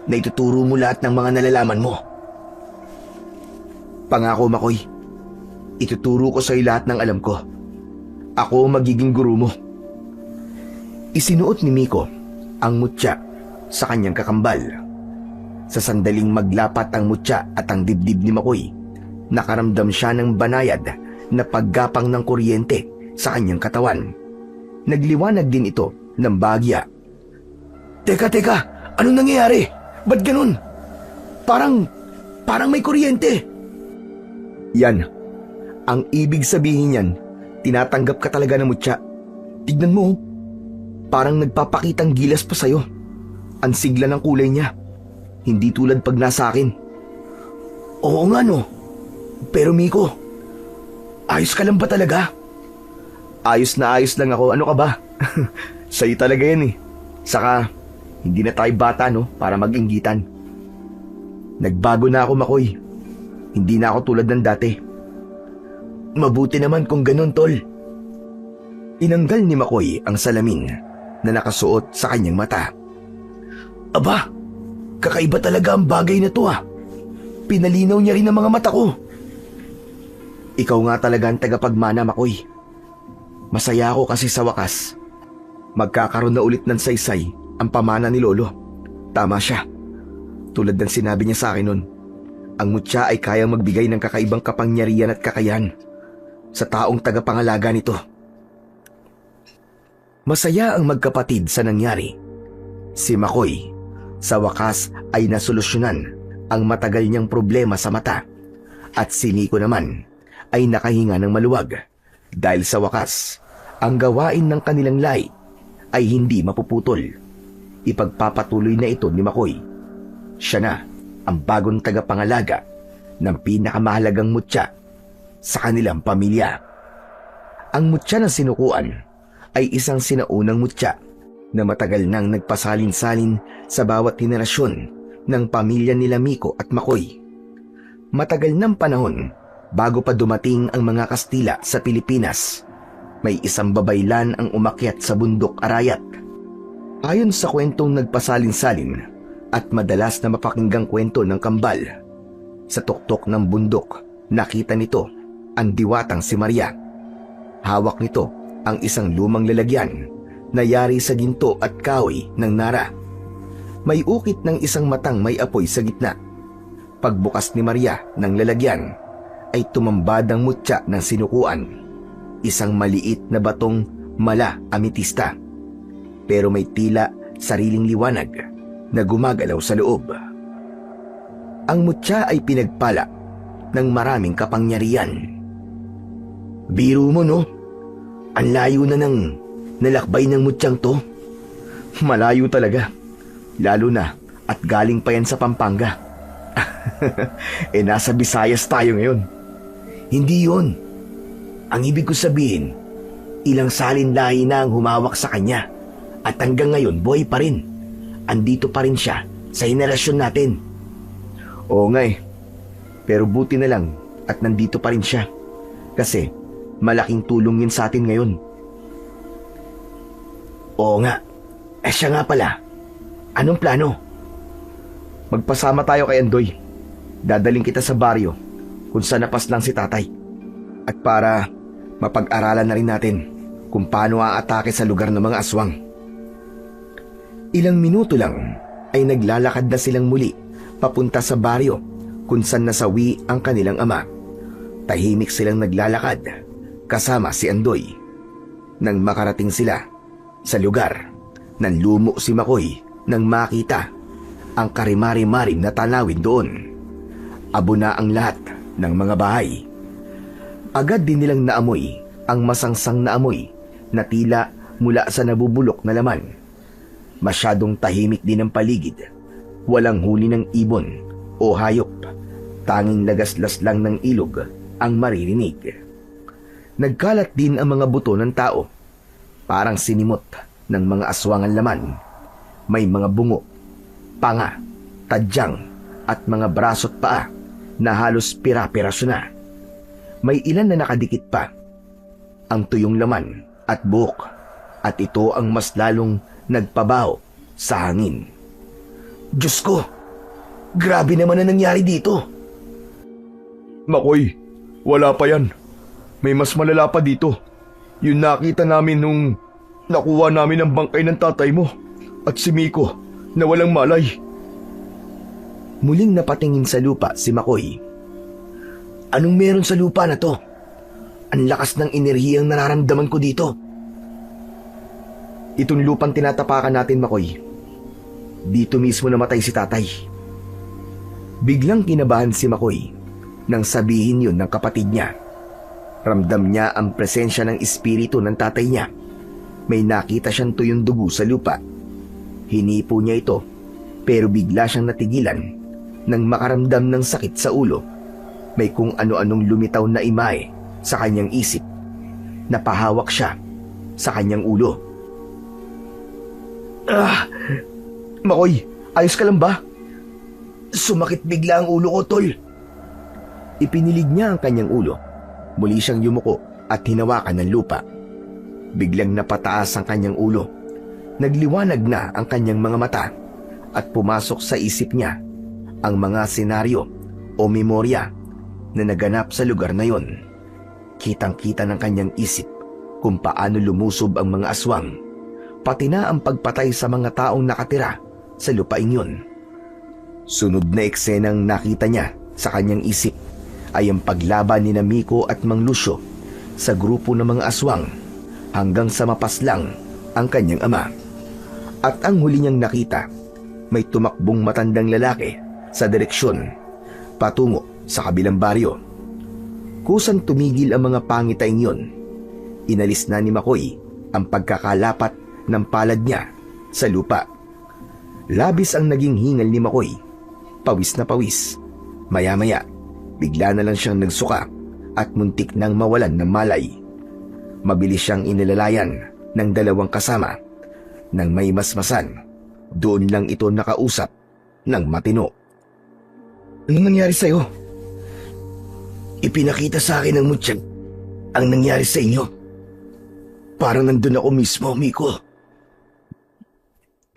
na ituturo mo lahat ng mga nalalaman mo. Pangako, Makoy. Ituturo ko sa'yo lahat ng alam ko. Ako magiging guru mo. Isinuot ni Miko ang mutya sa kanyang kakambal. Sa sandaling maglapat ang mutya at ang dibdib ni Makoy, nakaramdam siya ng banayad na paggapang ng kuryente sa kanyang katawan. Nagliwanag din ito ng bagya. Teka, anong nangyayari? Ba't ganun? Parang may kuryente. Yan. Ang ibig sabihin yan, tinatanggap ka talaga ng mutya. Tignan mo, parang nagpapakitang gilas pa sa'yo. Ang sigla ng kulay niya. Hindi tulad pag nasa akin. Oo nga no. Pero Miko, ayos ka lang ba talaga? Ayos na ayos lang ako. Ano ka ba? Sa'yo talaga yan eh. Saka, hindi na tayo bata no, para mag-inggitan. Nagbago na ako, Makoy. Hindi na ako tulad ng dati. Mabuti naman kung ganun, Tol. Inanggal ni Makoy ang salamin na nakasuot sa kanyang mata. Aba, kakaiba talaga ang bagay na to ah. Pinalinaw niya rin ang mga mata ko. Ikaw nga talaga ang tagapagmana, Makoy. Masaya ako kasi sa wakas, magkakaroon na ulit ng saysay ang pamana ni Lolo. Tama siya. Tulad ng sinabi niya sa akin nun, ang mutya ay kayang magbigay ng kakaibang kapangyarihan at kakayahan sa taong tagapangalaga nito. Masaya ang magkapatid sa nangyari. Si Makoy, sa wakas ay nasolusyonan ang matagal niyang problema sa mata, at si Miko naman ay nakahinga ng maluwag dahil sa wakas ang gawain ng kanilang lahi ay hindi mapuputol. Ipagpapatuloy na ito ni Makoy. Siya na ang bagong tagapangalaga ng pinakamahalagang mutya sa kanilang pamilya. Ang mutya na sinukuan ay isang sinaunang mutya na matagal nang nagpasalin-salin sa bawat henerasyon ng pamilya nila Miko at Makoy. Matagal ng panahon bago pa dumating ang mga Kastila sa Pilipinas, may isang babaylan ang umakyat sa bundok Arayat. Ayon sa kwentong nagpasalin-salin at madalas na mapakinggang kwento ng kambal, sa tuktok ng bundok nakita nito ang diwatang si Maria. Hawak nito ang isang lumang lalagyan na yari sa ginto at kahoy ng nara. May ukit ng isang matang may apoy sa gitna. Pagbukas ni Maria ng lalagyan ay tumambad ang mutya ng sinukuan, isang maliit na batong mala ametista, pero may tila sariling liwanag na gumagalaw sa loob. Ang mutya ay pinagpala ng maraming kapangyarihan. Biro mo, no? Ang layo na ng nalakbay ng mutyang to. Malayo talaga. Lalo na at galing pa yan sa Pampanga. Nasa Visayas tayo ngayon. Hindi yon. Ang ibig ko sabihin, ilang salin lahi na ang humawak sa kanya. At hanggang ngayon, buhay pa rin. Andito pa rin siya sa henerasyon natin. Oo nga eh. Pero buti na lang at nandito pa rin siya. Kasi malaking tulong yun sa atin ngayon. Oo nga. Siya nga pala. Anong plano? Magpasama tayo kay Andoy. Dadaling kita sa baryo kung saan napaslang si tatay. At para mapag-aralan na rin natin kung paano aatake sa lugar ng mga aswang. Ilang minuto lang ay naglalakad na silang muli papunta sa baryo kung saan nasawi ang kanilang ama. Tahimik silang naglalakad kasama si Andoy. Nang makarating sila sa lugar, nanlumo si Makoy nang makita ang karimari-marim na tanawin doon. Abo na ang lahat ng mga bahay. Agad din nilang naamoy ang masangsang na amoy na tila mula sa nabubulok na laman. Masyadong tahimik din ang paligid. Walang huli ng ibon o hayop. Tanging lagaslas lang ng ilog ang maririnig. Nagkalat din ang mga buto ng tao. Parang sinimot ng mga aswang ang laman. May mga bungo, panga, tadyang at mga braso at paa na halos pira-piraso na. May ilan na nakadikit pa. Ang tuyong laman at buhok, at ito ang mas lalong nagpabaho sa hangin. Diyos ko! Grabe naman na nangyari dito. Makoy, wala pa yan. May mas malala pa dito. Yung nakita namin nung nakuha namin ang bangkay ng tatay mo at si Miko na walang malay. Muling napatingin sa lupa si Makoy. Anong meron sa lupa na to? Ang lakas ng enerhiyang nararamdaman ko dito. Itong lupang tinatapakan natin, Makoy. Dito mismo namatay si tatay. Biglang kinabahan si Makoy nang sabihin yun ng kapatid niya. Ramdam niya ang presensya ng espiritu ng tatay niya. May nakita siyang tuyong dugo sa lupa. Hinipo niya ito, pero bigla siyang natigilan nang makaramdam ng sakit sa ulo. May kung ano-anong lumitaw na imahe sa kanyang isip. Napahawak siya sa kanyang ulo. Makoy, ayos ka lang ba? Sumakit bigla ang ulo ko, tol. Ipinilig niya ang kanyang ulo. Muli siyang yumuko at hinawakan ng lupa. Biglang napataas ang kanyang ulo. Nagliwanag na ang kanyang mga mata at pumasok sa isip niya ang mga senaryo o memorya na naganap sa lugar na yon. Kitang-kita ng kanyang isip kung paano lumusob ang mga aswang, pati na ang pagpatay sa mga taong nakatira sa lupain yon. Sunod na eksenang nakita niya sa kanyang isip ay ang paglaban ni Miko at Mang Lucio sa grupo ng mga aswang hanggang sa mapaslang ang kanyang ama. At ang huli niyang nakita, may tumakbong matandang lalaki sa direksyon patungo sa kabilang baryo. Kusang tumigil ang mga pangitaing yon. Inalis na ni Makoy ang pagkakalapat ng palad niya sa lupa. Labis ang naging hingal ni Makoy. Pawis na pawis. Maya-maya, bigla na lang siyang nagsuka at muntik nang mawalan ng malay. Mabilis siyang inilalayan ng dalawang kasama. Nang may masmasan, doon lang ito nakausap ng matino. Anong nangyari sa'yo? Ipinakita sa akin ng mutsyag ang nangyari sa inyo. Parang nandun ako mismo, Miko.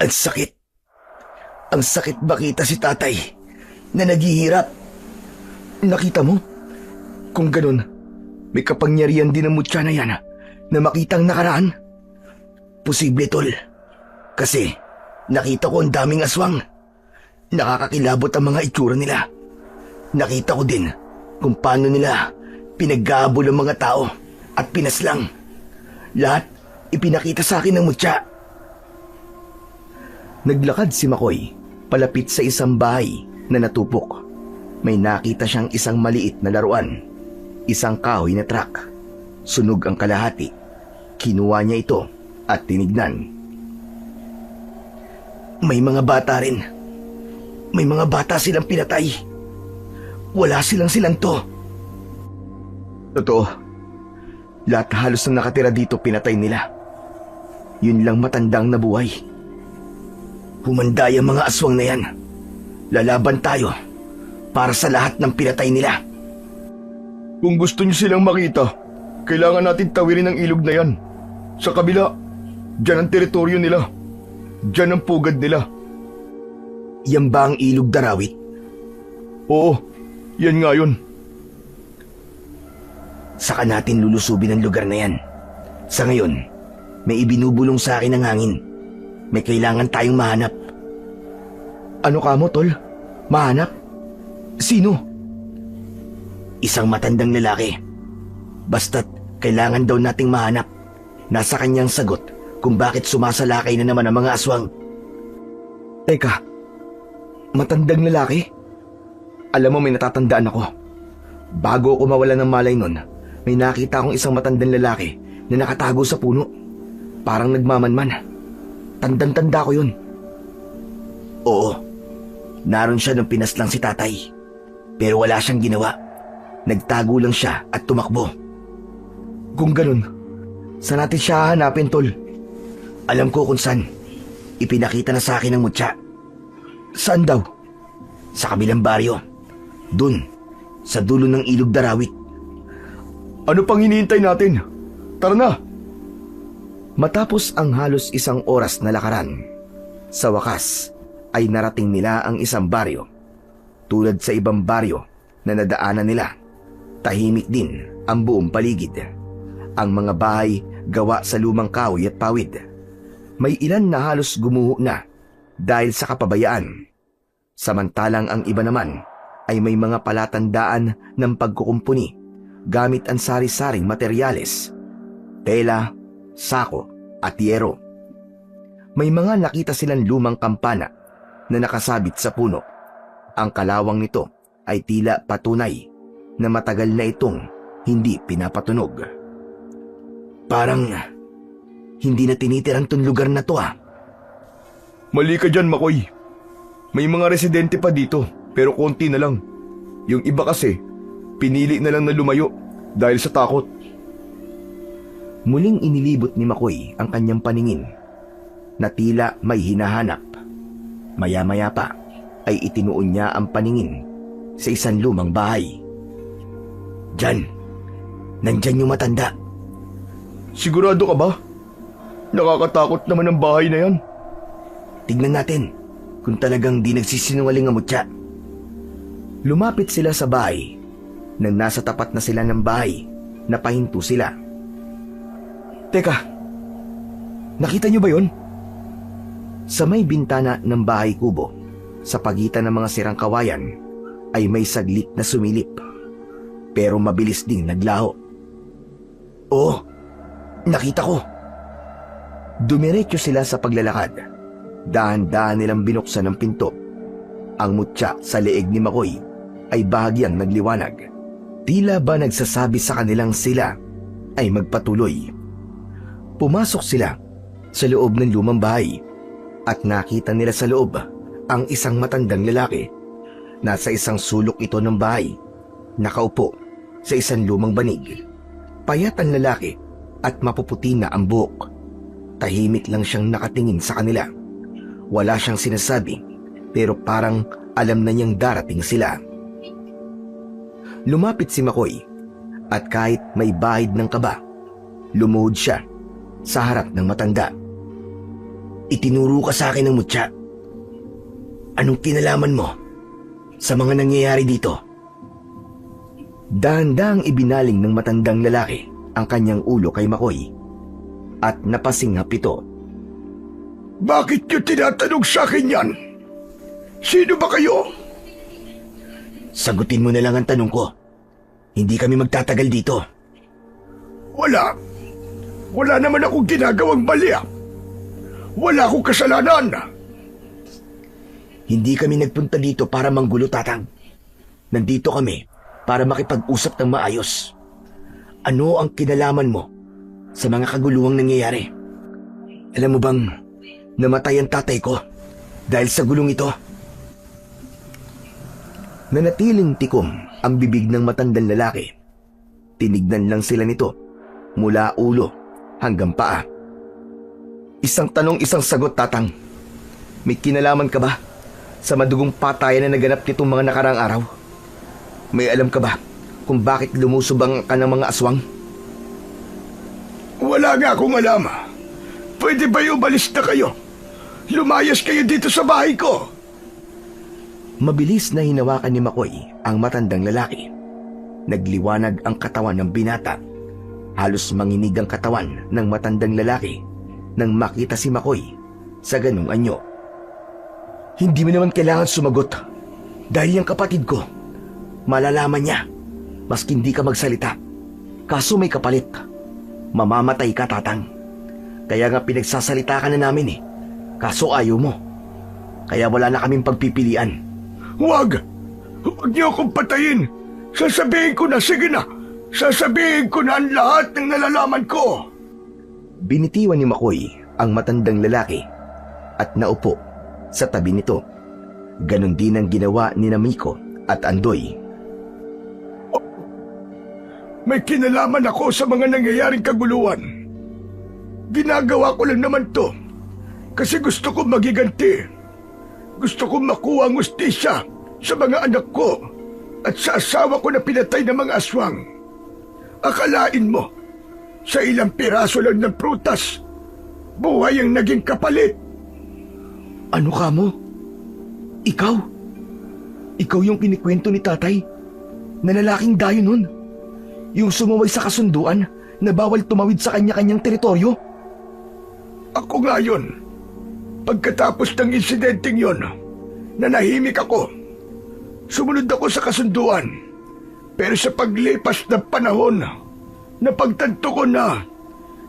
Ang sakit. Ang sakit makita si tatay na naghihirap. Nakita mo? Kung ganun, may kapangyarihan din ang mutya na yan na makitang nakaraan. Posible, tol. Kasi nakita ko ang daming aswang. Nakakakilabot ang mga itsura nila. Nakita ko din kung paano nila pinaggahabol ang mga tao at pinaslang. Lahat ipinakita sa akin ng mutya. Naglakad si Makoy palapit sa isang bahay na natupok. May nakita siyang isang maliit na laruan. Isang kahoy na truck. Sunog ang kalahati. Kinuha niya ito at tinignan. May mga bata rin. May mga bata silang pinatay. Wala silang to. Totoo. Lahat halos na nakatira dito pinatay nila. Yun lang matandang nabuhay. Humanda yung mga aswang na yan. Lalaban tayo para sa lahat ng pinatay nila. Kung gusto niyo silang makita, kailangan natin tawirin ang ilog na yan. Sa kabila, dyan ang teritoryo nila. Dyan ang pugad nila. Yan ba ang ilog Darawit? Oo, yan nga yun. Saka natin lulusubin ang lugar na yan. Sa ngayon, may ibinubulong sa akin ng hangin. May kailangan tayong mahanap. Ano ka mo, tol? Mahanap? Sino? Isang matandang lalaki. Basta't kailangan daw nating mahanap. Nasa kanyang sagot kung bakit sumasalakay na naman ang mga aswang. Teka, matandang lalaki? Alam mo, may natatandaan ako. Bago ako mawala ng malay nun, may nakita akong isang matandang lalaki na nakatago sa puno. Parang nagmamanman. Tandang-tanda ko yun. Oo, naroon siya nung pinaslang si tatay. Pero wala siyang ginawa. Nagtago lang siya at tumakbo. Kung ganun, saan natin siya hanapin, tol? Alam ko kung saan. Ipinakita na sa akin ng mutya. Saan daw? Sa kabilang baryo. Dun, sa dulo ng ilog Darawit. Ano pang hinihintay natin? Tara na! Matapos ang halos isang oras na lakaran, sa wakas ay narating nila ang isang baryo. Tulad sa ibang baryo na nadaanan nila, tahimik din ang buong paligid. Ang mga bahay gawa sa lumang kahoy at pawid. May ilan na halos gumuho na dahil sa kapabayaan. Samantalang ang iba naman ay may mga palatandaan ng pagkukumpuni gamit ang sari-saring materyales, tela, sako at yero. May mga nakita silang lumang kampana na nakasabit sa puno. Ang kalawang nito ay tila patunay na matagal na itong hindi pinapatunog. Parang hindi na tinitiran tong lugar na to Mali ka dyan, Makoy. May mga residente pa dito, pero konti na lang. Yung iba kasi, pinili na lang na lumayo dahil sa takot. Muling inilibot ni Makoy ang kanyang paningin na tila may hinahanap. Maya-maya pa ay itinuon niya ang paningin sa isang lumang bahay. Diyan, nandyan yung matanda. Sigurado ka ba? Nakakatakot naman ang bahay na yan. Tignan natin kung talagang di nagsisinungaling ang mutya. Lumapit sila sa bahay. Nang nasa tapat na sila ng bahay, napahinto sila. Teka, nakita niyo ba yun? Sa may bintana ng bahay kubo Sa pagitan ng mga sirang kawayan ay may saglit na sumilip, pero mabilis ding naglaho. Oo, nakita ko. Dumiretso sila sa paglalakad. Dahan-dahan nilang binuksan ang pinto. Ang mutya sa leeg ni Makoy ay bahagyang nagliwanag. Tila ba nagsasabi sa kanilang sila ay magpatuloy. Pumasok sila sa loob ng lumang bahay at nakita nila sa loob ang isang matandang lalaki. Nasa isang sulok ito ng bahay, nakaupo sa isang lumang banig. Payat ang lalaki at mapuputi na ang buhok. Tahimik lang siyang nakatingin sa kanila. Wala siyang sinasabi, pero parang alam na niyang darating sila. Lumapit si Makoy at kahit may bahid ng kaba, lumuhod siya sa harap ng matanda. Itinuro ka sa akin ng mutya. Anong kinalaman mo sa mga nangyayari dito? Dahan-dahang ibinaling ng matandang lalaki ang kanyang ulo kay Makoy at napasinghap ito. Bakit niyo tinatanong sa akin yan? Sino ba kayo? Sagutin mo na lang ang tanong ko. Hindi kami magtatagal dito. Wala. Wala naman akong ginagawang mali. Wala akong kasalanan. Hindi kami nagpunta dito para manggulo, Tatang. Nandito kami para makipag-usap ng maayos. Ano ang kinalaman mo sa mga kaguluhang nangyayari? Alam mo bang namatay ang tatay ko dahil sa gulong ito? Nanatiling tikom ang bibig ng matandang lalaki. Tinignan lang sila nito mula ulo hanggang paa. Isang tanong, isang sagot, Tatang. May kinalaman ka ba sa madugong patayan na naganap nitong mga nakaraang araw? May alam ka ba kung bakit lumusubang ka ng mga aswang? Wala nga akong alam. Pwede ba umalis na kayo? Lumayas kayo dito sa bahay ko. Mabilis na hinawakan ni Makoy ang matandang lalaki. Nagliwanag ang katawan ng binata. Halos manginig ang katawan ng matandang lalaki nang makita si Makoy sa ganung anyo. Hindi mo naman kailangan sumagot dahil yung kapatid ko, malalaman niya maski hindi ka magsalita. Kaso may kapalit. Mamamatay ka, Tatang. Kaya nga pinagsasalita ka na namin kaso ayaw mo. Kaya wala na kaming pagpipilian. Huwag! Huwag niyo akong patayin! Sasabihin ko na, sige na! Sasabihin ko na ang lahat ng nalalaman ko! Binitiwan ni Makoy ang matandang lalaki at naupo sa tabi nito. Ganon din ang ginawa ni Miko at Andoy. Oh, may kinalaman ako sa mga nangyayaring kaguluhan. Ginagawa ko lang naman to kasi gusto ko magiganti. Gusto kong makuha ang hustisya sa mga anak ko at sa asawa ko na pinatay ng mga aswang. Akalain mo, sa ilang piraso lang ng prutas, buhay ang naging kapalit. Ano ka mo? Ikaw? Ikaw yung kinikwento ni tatay na lalaking dayo nun? Yung sumaway sa kasunduan na bawal tumawid sa kanya-kanyang teritoryo? Ako nga yun. Pagkatapos ng insidenteng yon, nanahimik ako. Sumunod ako sa kasunduan. Pero sa paglipas ng panahon, napagtanto ko na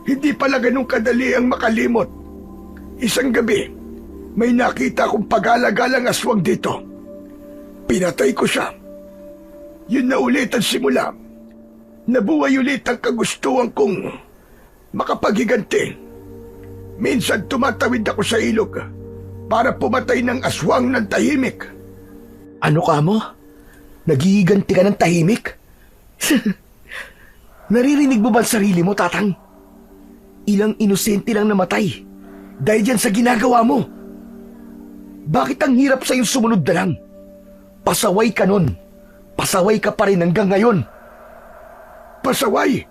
hindi pala ganun kadali ang makalimot. Isang gabi, may nakita akong pag-alagalang aswang dito. Pinatay ko siya. Yun na ulit ang simula. Nabuhay ulit ang kagustuhan kong makapaghiganti. Minsan tumatawid ako sa ilog para pumatay ng aswang ng tahimik. Ano ka mo? Naghihiganti ka ng tahimik? Naririnig mo ba ang sarili mo, Tatang? Ilang inosente lang namatay dahil dyan sa ginagawa mo. Bakit ang hirap sa'yo sumunod na lang? Pasaway ka nun. Pasaway ka pa rin hanggang ngayon. Pasaway?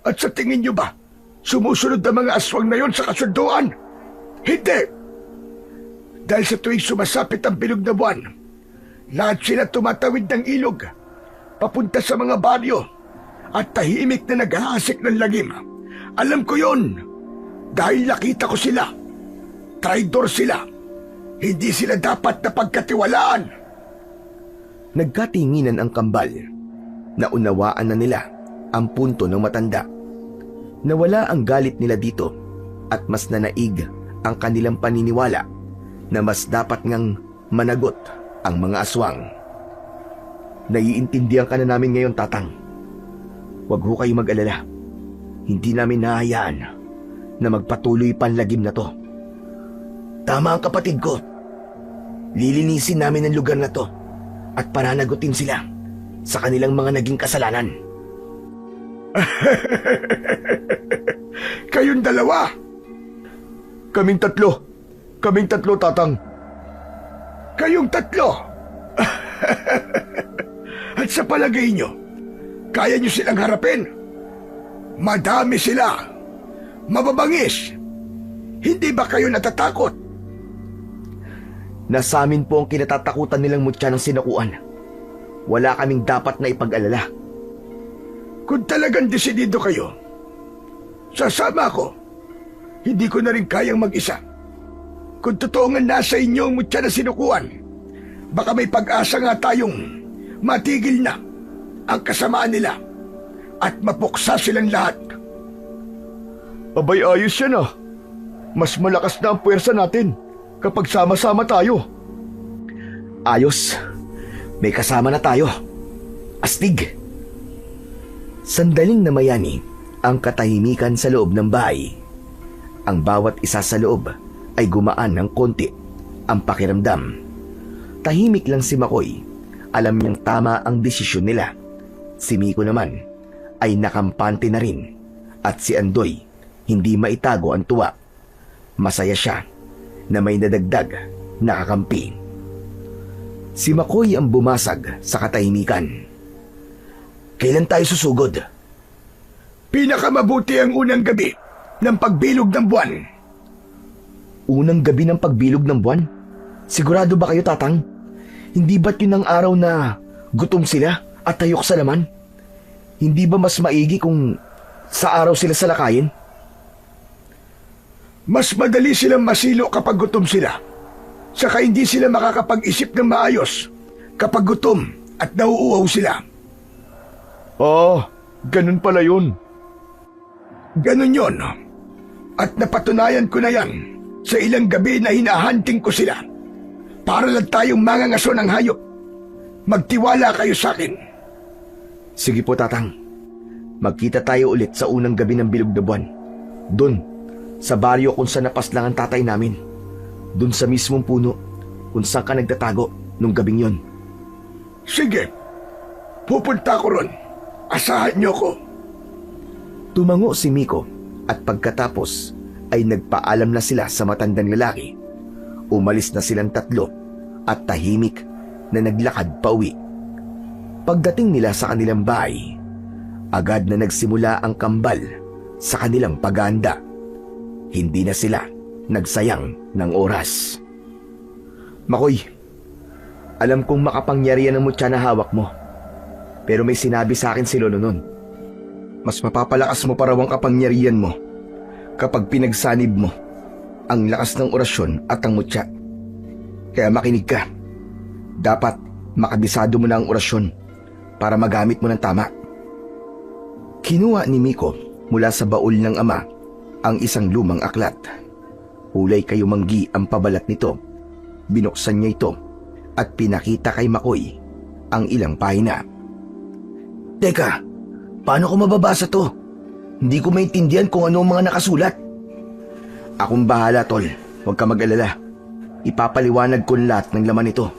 At sa tingin niyo ba, sumusunod ang mga aswang na yon sa kasunduan? Hindi! Dahil sa tuwing sumasapit ang bilog na buwan, lahat sila tumatawid ng ilog, papunta sa mga baryo, at tahimik na naghahasik ng lagim. Alam ko yon, dahil nakita ko sila. Traidor sila. Hindi sila dapat na pagkatiwalaan. Nagkatinginan ang kambal. Naunawaan na nila ang punto ng matanda. Nawala ang galit nila dito at mas nanaig ang kanilang paniniwala na mas dapat ngang managot ang mga aswang. Naiintindihan ka na namin ngayon, Tatang. Huwag ho kayo mag-alala. Hindi namin nahayaan na magpatuloy pa ang lagim na to. Tama ang kapatid ko. Lilinisin namin ang lugar na to at pananagutin sila sa kanilang mga naging kasalanan. Kayong dalawa. Kaming tatlo, Tatang. Kayong tatlo. At sa palagay nyo, kaya nyo silang harapin? Madami sila. Mababangis. Hindi ba kayo natatakot? Nasamin po ang kinatatakutan nilang mutya ng sinakuan. Wala kaming dapat na ipag-alala. Kung talagang desidido kayo, sasama ako. Hindi ko na rin kayang mag-isa. Kung totoo nga nasa inyo ang mutya na sinukuan, baka may pag-asa nga tayong matigil na ang kasamaan nila at mapuksa silang lahat. Abay, ayos yan ah. Mas malakas na ang puwersa natin kapag sama-sama tayo. Ayos. May kasama na tayo. Astig. Sandaling namayani ang katahimikan sa loob ng bahay. Ang bawat isa sa loob ay gumaan ng konti ang pakiramdam. Tahimik lang si Makoy. Alam niyang tama ang desisyon nila. Si Miko naman ay nakampante na rin. At si Andoy hindi maitago ang tuwa. Masaya siya na may nadagdag na kakampi. Si Makoy ang bumasag sa katahimikan. Kailan tayo susugod? Pinakamabuti ang unang gabi ng pagbilog ng buwan. Unang gabi ng pagbilog ng buwan? Sigurado ba kayo, Tatang? Hindi ba't yun ang araw na gutom sila at tayok sa laman? Hindi ba mas maigi kung sa araw sila salakayin? Mas madali silang masilo kapag gutom sila. Saka hindi sila makakapag-isip ng maayos kapag gutom at nauuhaw sila. Ganun pala yun. Ganun yon. At napatunayan ko na yan sa ilang gabi na hinahunting ko sila. Para lang tayong mangangaso ng hayop. Magtiwala kayo sa akin. Sige po, Tatang. Magkita tayo ulit sa unang gabi ng bilog na buwan. Doon, sa baryo kung saan napaslang ang tatay namin. Doon sa mismong puno kung saan ka nagtatago nung gabing yon. Sige, pupunta ko ron. Asahan niyo ko. Tumango si Miko at pagkatapos ay nagpaalam na sila sa matandang lalaki. Umalis na silang tatlo at tahimik na naglakad pauwi. Pagdating nila sa kanilang bahay, agad na nagsimula ang kambal sa kanilang paghahanda. Hindi na sila nagsayang ng oras. Makoy, alam kong makapangyarihan ang mutya na hawak mo. Pero may sinabi sa akin si Lolo nun. Mas mapapalakas mo pa raw ang kapangyarihan mo kapag pinagsanib mo ang lakas ng orasyon at ang mutya. Kaya makinig ka. Dapat makabisado mo na ang orasyon para magamit mo ng tama. Kinuha ni Miko mula sa baul ng ama ang isang lumang aklat. Hulay kayo manggi ang pabalat nito. Binuksan niya ito at pinakita kay Makoy ang ilang pahina. Teka, paano ko mababasa to? Hindi ko maintindihan kung ano ang mga nakasulat. Akong bahala, Tol. Huwag ka mag-alala. Ipapaliwanag ko lahat ng laman nito.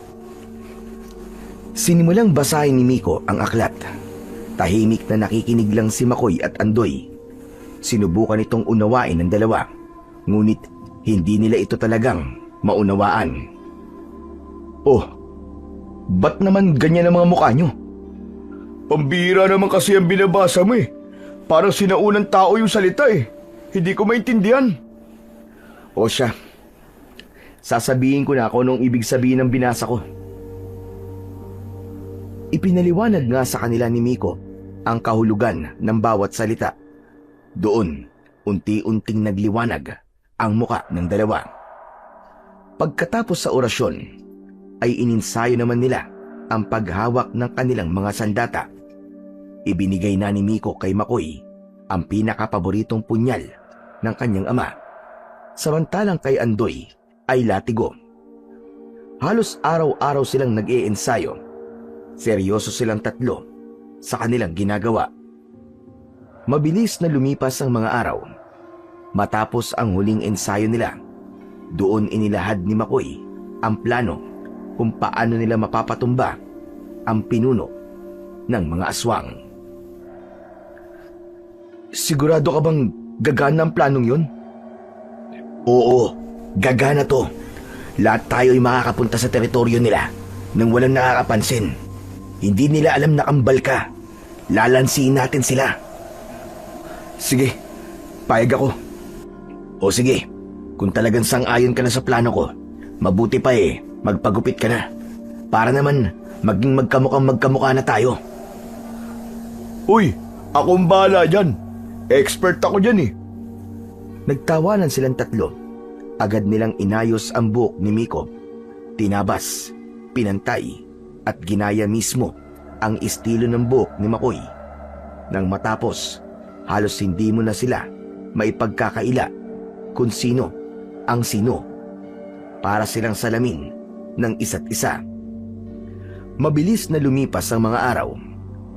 Sinimulang basahin ni Miko ang aklat. Tahimik na nakikinig lang si Makoy at Andoy. Sinubukan itong unawain ng dalawa. Ngunit hindi nila ito talagang maunawaan. Oh, ba't naman ganyan ang mga mukha nyo? Pambira naman kasi ang binabasa mo eh. Parang sinaunang tao yung salita eh. Hindi ko maintindihan. O siya, sasabihin ko na kung anong ibig sabihin ng binasa ko. Ipinaliwanag nga sa kanila ni Miko ang kahulugan ng bawat salita. Doon, unti-unting nagliwanag ang muka ng dalawa. Pagkatapos sa orasyon, ay ininsayo naman nila ang paghawak ng kanilang mga sandata. Ibinigay na ni Miko kay Makoy ang pinakapaboritong punyal ng kanyang ama, samantalang kay Andoy ay latigo. Halos araw-araw silang nag-iensayo. Seryoso silang tatlo sa kanilang ginagawa. Mabilis na lumipas ang mga araw. Matapos ang huling ensayo nila, doon inilahad ni Makoy ang plano kung paano nila mapapatumba ang pinuno ng mga aswang. Sigurado ka bang gagana ang planong yun? Oo, gagana to. Lahat tayo ay makakapunta sa teritoryo nila nang walang nakakapansin. Hindi nila alam na kambal ka. Lalansiin natin sila. Sige, payag ako. O sige, kung talagang sang-ayon ka na sa plano ko, mabuti pa magpagupit ka na. Para naman maging magkamukha na tayo. Uy, akong bahala dyan. Expert ako dyan eh. Nagtawanan silang tatlo. Agad nilang inayos ang buhok ni Miko. Tinabas, pinantay, at ginaya mismo ang estilo ng buhok ni Makoy. Nang matapos, halos hindi mo na sila maipagkakaila kung sino ang sino. Para silang salamin ng isa't isa. Mabilis na lumipas ang mga araw.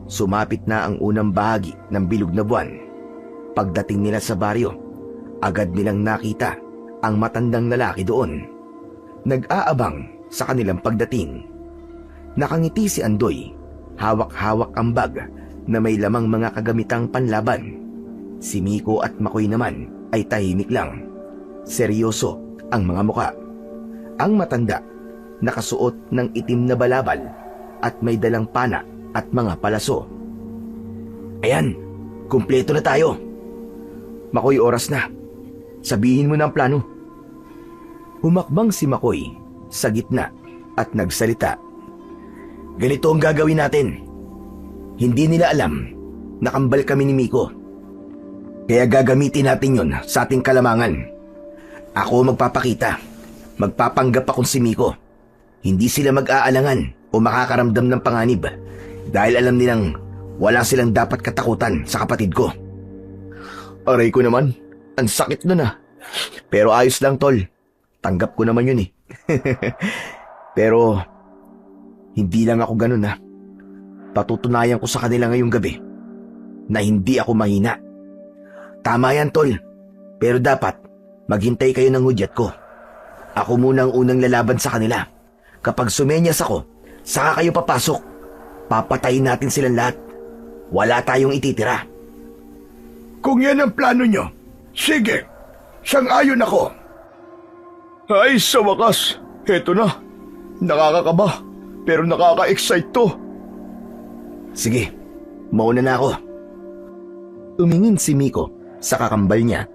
Sumapit na ang unang bahagi ng bilog na buwan. Pagdating nila sa baryo, agad nilang nakita ang matandang lalaki doon. Nag-aabang sa kanilang pagdating. Nakangiti si Andoy, hawak-hawak ang bag na may lamang mga kagamitang panlaban. Si Miko at Makoy naman ay tahimik lang. Seryoso ang mga muka. Ang matanda, nakasuot ng itim na balabal at may dalang pana at mga palaso. Ayan, kumpleto na tayo. Makoy, oras na. Sabihin mo na ang plano. Humakbang si Makoy sa gitna at nagsalita. Ganito ang gagawin natin. Hindi nila alam na kambal kami ni Miko. Kaya gagamitin natin yon sa ating kalamangan. Ako magpapakita. Magpapanggap akong si Miko. Hindi sila mag-aalangan o makakaramdam ng panganib dahil alam nilang wala silang dapat katakutan sa kapatid ko. Aray ko naman, ang sakit nun ah. Pero ayos lang, tol. Tanggap ko naman yun eh. Pero hindi lang ako ganun ah. Patutunayan ko sa kanila ngayong gabi na hindi ako mahina. Tama yan, tol. Pero dapat maghintay kayo ng hudyat ko. Ako muna ang unang lalaban sa kanila. Kapag sumenyas ako, saka kayo papasok. Papatayin natin silang lahat. Wala tayong ititira. Kung yan ang plano nyo, sige, sang-ayon ako. Ay, sa wakas, heto na. Nakakakaba, pero nakaka-excite to. Sige, mauna na ako. Tumingin si Miko sa kakambal niya,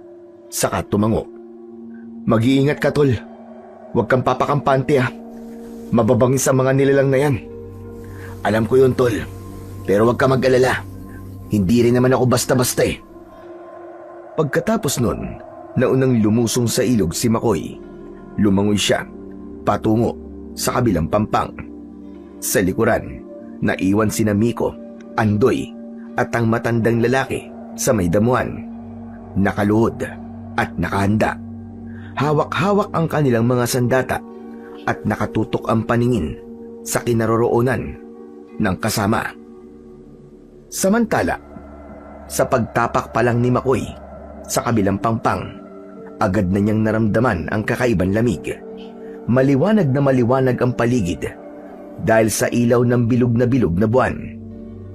saka tumango. Mag-iingat ka, tol. Huwag kang papakampante ah. Mababangis ang mga nilalang na yan. Alam ko yun, tol. Pero huwag ka mag-alala. Hindi rin naman ako basta-basta eh. Pagkatapos nun, naunang lumusong sa ilog si Makoy. Lumangoy siya, patungo sa kabilang pampang. Sa likuran, naiwan sina Miko, Andoy, at ang matandang lalaki sa may damuhan. Nakaluhod at nakahanda. Hawak-hawak ang kanilang mga sandata at nakatutok ang paningin sa kinaroroonan ng kasama. Samantala, sa pagtapak pa lang ni Makoy sa kabilang pampang, agad na niyang naramdaman ang kakaibang lamig. Maliwanag na maliwanag ang paligid dahil sa ilaw ng bilog na buwan.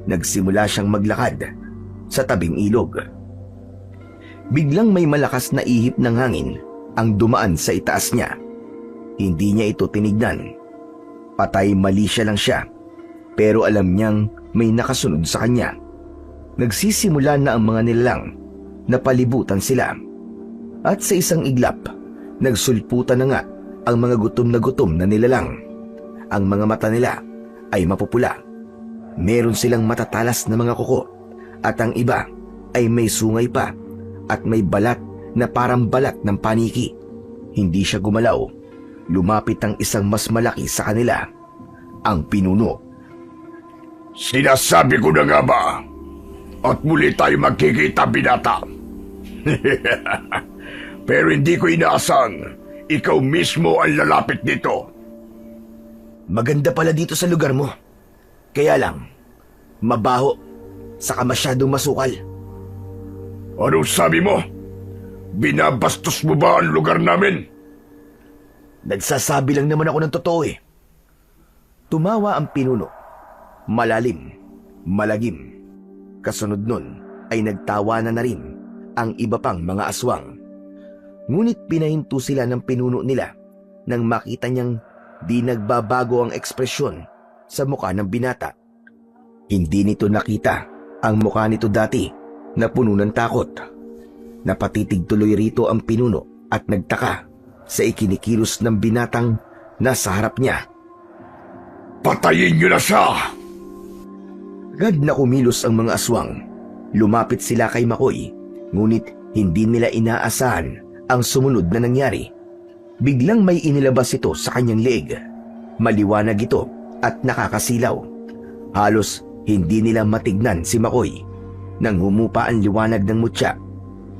Nagsimula siyang maglakad sa tabing ilog. Biglang may malakas na ihip ng hangin ang dumaan sa itaas niya. Hindi niya ito tinignan. Patay mali lang siya, pero alam niyang may nakasunod sa kanya. Nagsisimula na ang mga nilalang na palibutan sila. At sa isang iglap, nagsulputan na nga ang mga gutom na nilalang. Ang mga mata nila ay mapupula. Meron silang matatalas na mga kuko at ang iba ay may sungay pa at may balat na parang balat ng paniki. Hindi siya gumalaw. lumapit ang isang mas malaki sa kanila, ang pinuno. Sinasabi ko na nga ba? At muli tayo magkikita, binata. Pero hindi ko inaasang ikaw mismo ang lalapit dito. Maganda pala dito sa lugar mo. Kaya lang, mabaho, saka masyadong masukal. Anong sabi mo? Binabastos mo ba ang lugar namin? Nagsasabi lang naman ako ng totoo eh. Tumawa ang pinuno. Malalim, malagim. Kasunod nun ay nagtawanan na rin ang iba pang mga aswang. Ngunit pinahinto sila ng pinuno nila nang makita niyang di nagbabago ang ekspresyon sa mukha ng binata. Hindi nito nakita ang mukha nito dati na puno ng takot. Napatitig tuloy rito ang pinuno at nagtaka sa ikinikilos ng binatang nasa harap niya. Patayin niyo na siya! Agad na kumilos ang mga aswang. Lumapit sila kay Makoy, ngunit hindi nila inaasahan ang sumunod na nangyari. Biglang may inilabas ito sa kanyang leeg. Maliwanag ito at nakakasilaw. Halos hindi nila matignan si Makoy. Nang humupa ang liwanag ng mutya,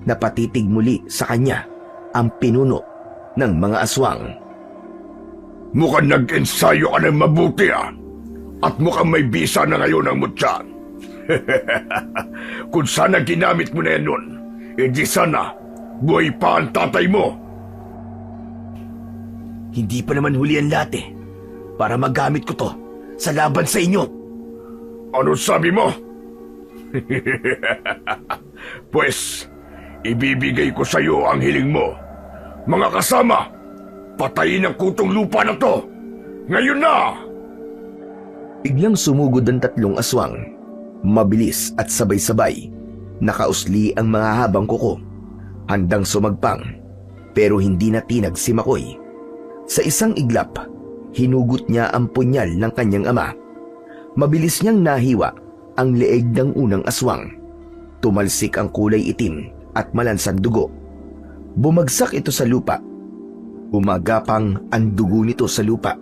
napatitig muli sa kanya ang pinuno ng mga aswang. Mukhang nag-ensayo ka ng mabuti at mukhang may bisa na ngayon ang mutya. Kung sana ginamit mo na yan nun, hindi sana buhay pa ang tatay mo. Hindi pa naman huli ang lahat eh, para magamit ko to sa laban sa inyo. Ano sabi mo? Pues, ibibigay ko sa iyo ang hiling mo. Mga kasama, patayin ang kutong lupa na to. Ngayon na! Biglang sumugod ang tatlong aswang. Mabilis at sabay-sabay. Nakausli ang mga habang kuko. Handang sumagpang. Pero hindi natinag si Makoy. Sa isang iglap, hinugot niya ang punyal ng kanyang ama. Mabilis niyang nahiwa ang leeg ng unang aswang. Tumalsik ang kulay itim at malansang dugo. Bumagsak ito sa lupa. Umagapang ang dugo nito sa lupa.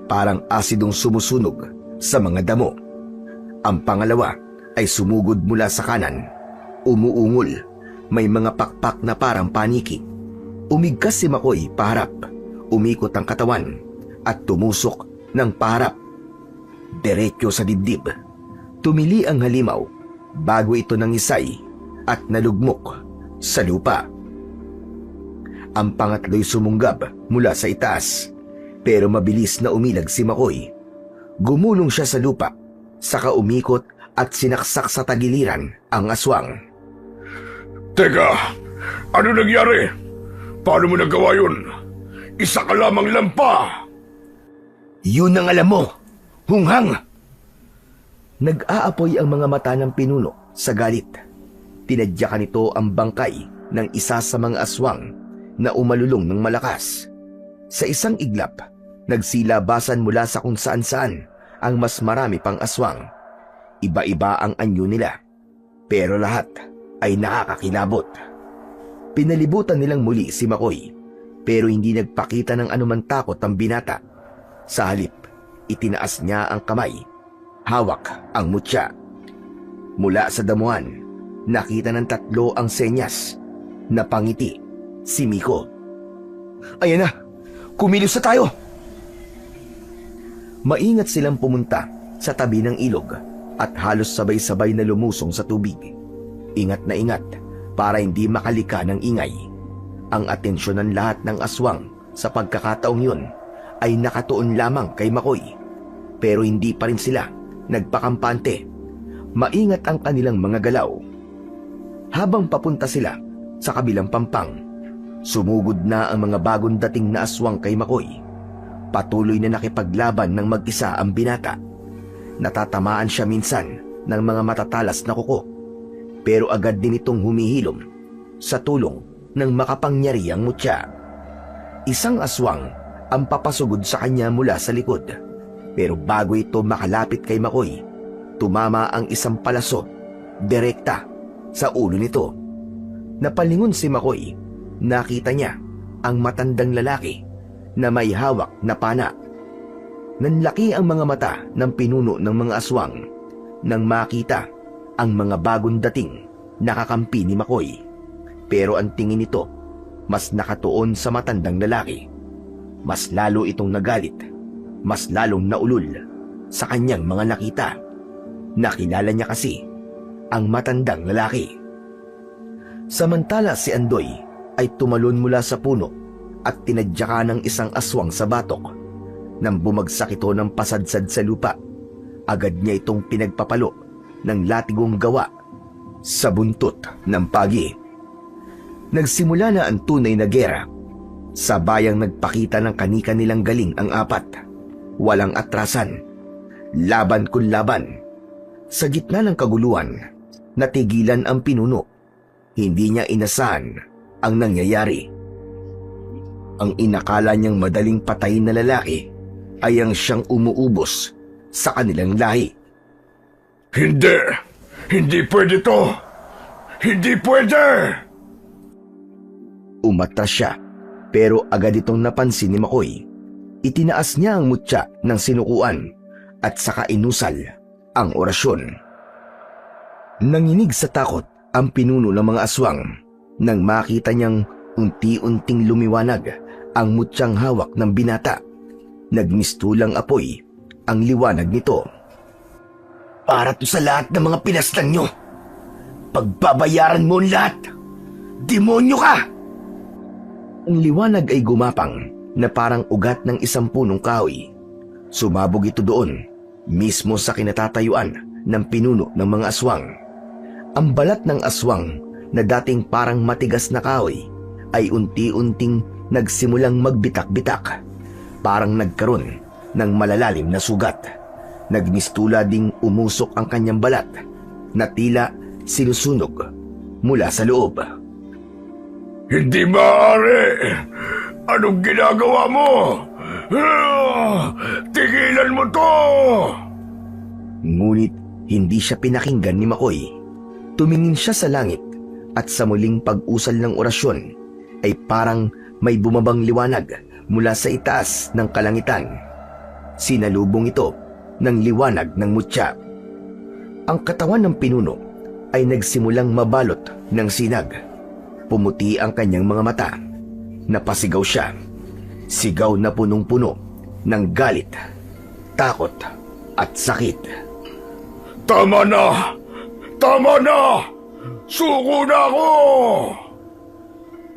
Parang asidong sumusunog sa mga damo. Ang pangalawa ay sumugod mula sa kanan. Umuungol. May mga pakpak na parang paniki. Umigkas si Makoy paharap. Umikot ang katawan at tumusok ng paharap. Diretso sa dibdib. Tumili ang halimaw bago ito nangisay at nalugmok sa lupa. Ang pangatlo'y sumunggab mula sa itaas, pero mabilis na umilag si Makoy. Gumulong siya sa lupa, saka umikot at sinaksak sa tagiliran ang aswang. Teka, ano nangyari? Paano mo nagawa yun? Isa ka lamang lampa! Yun ang alam mo, hunghang! Nag-aapoy ang mga mata ng pinuno sa galit. Tinadyakan nito ang bangkay ng isa sa mga aswang na umalulong ng malakas. Sa isang iglap, nagsilabasan mula sa kung saan-saan ang mas marami pang aswang. Iba-iba ang anyo nila, pero lahat ay nakakakilabot. Pinalibutan nilang muli si Makoy, pero hindi nagpakita ng anumang takot ang binata. Sa halip, itinaas niya ang kamay. Hawak ang mutya. Mula sa damuhan, nakita ng tatlo ang senyas. Napangiti si Miko. Ayan na! Kumilos na tayo! Maingat silang pumunta sa tabi ng ilog at halos sabay-sabay na lumusong sa tubig. Ingat na ingat para hindi makalika ng ingay. Ang atensyon ng lahat ng aswang sa pagkakataong yun ay nakatuon lamang kay Makoy. Pero hindi pa rin sila nagpakampante. Maingat ang kanilang mga galaw. Habang papunta sila sa kabilang pampang, sumugod na ang mga bagong dating na aswang kay Makoy. Patuloy na nakipaglaban ng mag-isa ang binata. Natatamaan siya minsan ng mga matatalas na kuko, pero agad din itong humihilom sa tulong ng makapangyarihang mutya. Isang aswang ang papasugod sa kanya mula sa likod, pero bago ito makalapit kay Makoy, tumama ang isang palaso direkta sa ulo nito. Napalingon si Makoy. Nakita niya ang matandang lalaki na may hawak na pana. Nanlaki ang mga mata ng pinuno ng mga aswang nang makita ang mga bagong dating nakakampi ni Makoy. Pero ang tingin nito mas nakatuon sa matandang lalaki. Mas lalo itong nagalit, mas lalong naulol sa kanyang mga nakita. Nakilala niya kasi ang matandang lalaki. Samantala si Andoy ay tumalon mula sa puno at tinadyakan ng isang aswang sa batok. Nang bumagsak ito ng pasadsad sa lupa, agad niya itong pinagpapalo ng latigong gawa sa buntot ng pagi. Nagsimula na ang tunay na gera. Sa bayang nagpakita ng kani-kanilang galing ang apat. Walang atrasan. Laban kun laban. Sa gitna ng kaguluhan, natigilan ang pinuno. Hindi niya inasahan ang nangyayari. Ang inakala niyang madaling patayin na lalaki ay ang siyang umuubos sa kanilang lahi. Hindi! Hindi pwede to! Hindi pwede! Umatras siya, pero agad itong napansin ni Makoy. Itinaas niya ang mutya ng sinukuan at saka inusal ang orasyon. Nanginig sa takot ang pinuno ng mga aswang nang makita niyang unti-unting lumiwanag ang mutyang hawak ng binata. Nagmistulang apoy ang liwanag nito. Para to sa lahat ng mga pinaslang nyo. Pagbabayaran mo ang lahat. Demonyo ka! Ang liwanag ay gumapang na parang ugat ng isang punong kahoy. Sumabog ito doon, mismo sa kinatatayuan ng pinuno ng mga aswang. Ang balat ng aswang na dating parang matigas na kahoy ay unti-unting nagsimulang magbitak-bitak. Parang nagkaroon ng malalalim na sugat. Nagmistula ding umusok ang kanyang balat na tila sinusunog mula sa loob. Hindi maaari! Anong ginagawa mo? Tigilan mo to! Ngunit hindi siya pinakinggan ni Makoy. Tumingin siya sa langit at sa muling pag-usal ng orasyon ay parang may bumabang liwanag mula sa itaas ng kalangitan. Sinalubong ito ng liwanag ng mutya. Ang katawan ng pinuno ay nagsimulang mabalot ng sinag. Pumuti ang kanyang mga mata. Napasigaw siya. Sigaw na punong-puno ng galit, takot at sakit. Tama na! Tama na! Suko na ako!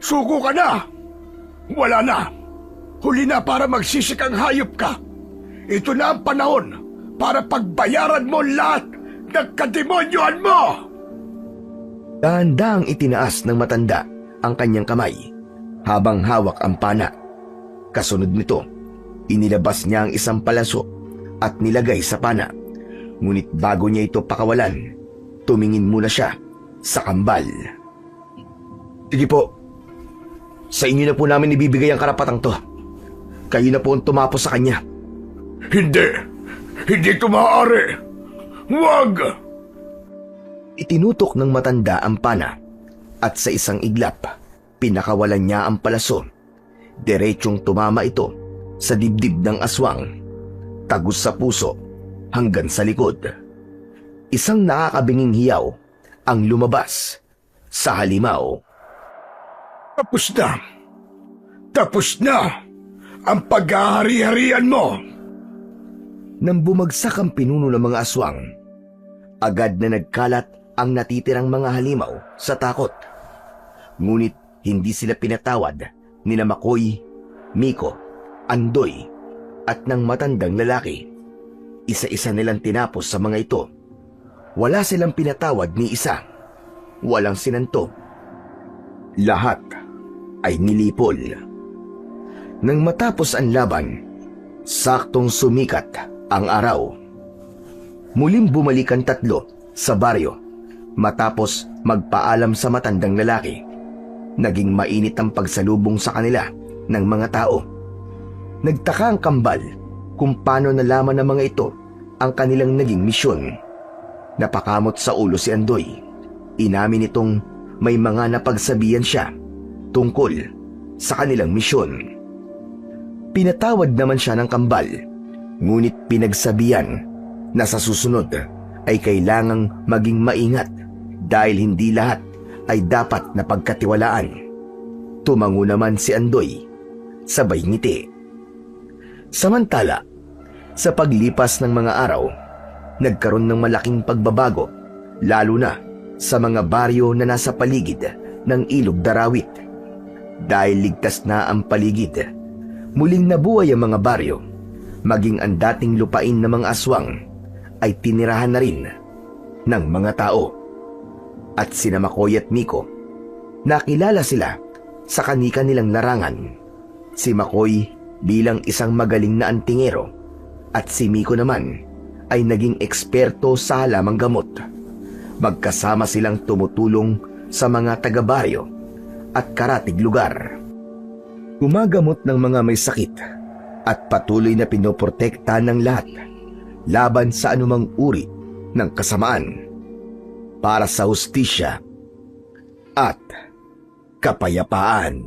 Suko ka na! Wala na! Huli na para magsisik ang hayop ka! Ito na ang panahon para pagbayaran mo lahat ng kademonyohan mo! Dahan-dahang itinaas ng matanda ang kanyang kamay habang hawak ang pana. Kasunod nito, inilabas niya ang isang palaso at nilagay sa pana. Ngunit bago niya ito pakawalan, tumingin muna siya sa kambal. Sige po, sa inyo na po namin ibibigay ang karapatang to. Kayo na po ang tumapos sa kanya. Hindi! Hindi ito maaari! Huwag! Itinutok ng matanda ang pana at sa isang iglap, pinakawalan niya ang palaso. Diretsong tumama ito sa dibdib ng aswang, tagos sa puso hanggang sa likod. Isang nakakabinging hiyaw ang lumabas sa halimaw. Tapos na! Tapos na! Ang paghahari-harian mo! Nang bumagsak ang pinuno ng mga aswang, agad na nagkalat ang natitirang mga halimaw sa takot. Ngunit hindi sila pinatawad ni Makoy, Miko, Andoy at ng matandang lalaki. Isa-isa nilang tinapos sa mga ito. Wala silang pinatawad ni isa. Walang sinanto. Lahat ay nilipol. Nang matapos ang laban, saktong sumikat ang araw. Muling bumalik ang tatlo sa baryo matapos magpaalam sa matandang lalaki. Naging mainit ang pagsalubong sa kanila ng mga tao. Nagtaka ang kambal kung paano nalaman ng mga ito ang kanilang naging misyon. Napakamot sa ulo si Andoy. Inamin itong may mga napagsabihan siya tungkol sa kanilang misyon. Pinatawad naman siya ng kambal, ngunit pinagsabihan na sa susunod ay kailangang maging maingat dahil hindi lahat ay dapat na pagkatiwalaan. Tumango naman si Andoy, sabay ngiti. Samantala, sa paglipas ng mga araw, nagkaroon ng malaking pagbabago, lalo na sa mga baryo na nasa paligid ng Ilog Darawit. Dahil ligtas na ang paligid, muling nabuhay ang mga baryo, maging ang dating lupain ng mga aswang ay tinirahan na rin ng mga tao. At sina Makoy at Miko, nakilala sila sa kanika nilang larangan. Si Makoy bilang isang magaling na antingero at si Miko naman ay naging eksperto sa halamang gamot. Magkasama silang tumutulong sa mga taga-baryo at karatig lugar. Gumagamot ng mga may sakit at patuloy na pinoprotekta ng lahat laban sa anumang uri ng kasamaan para sa hustisya at kapayapaan.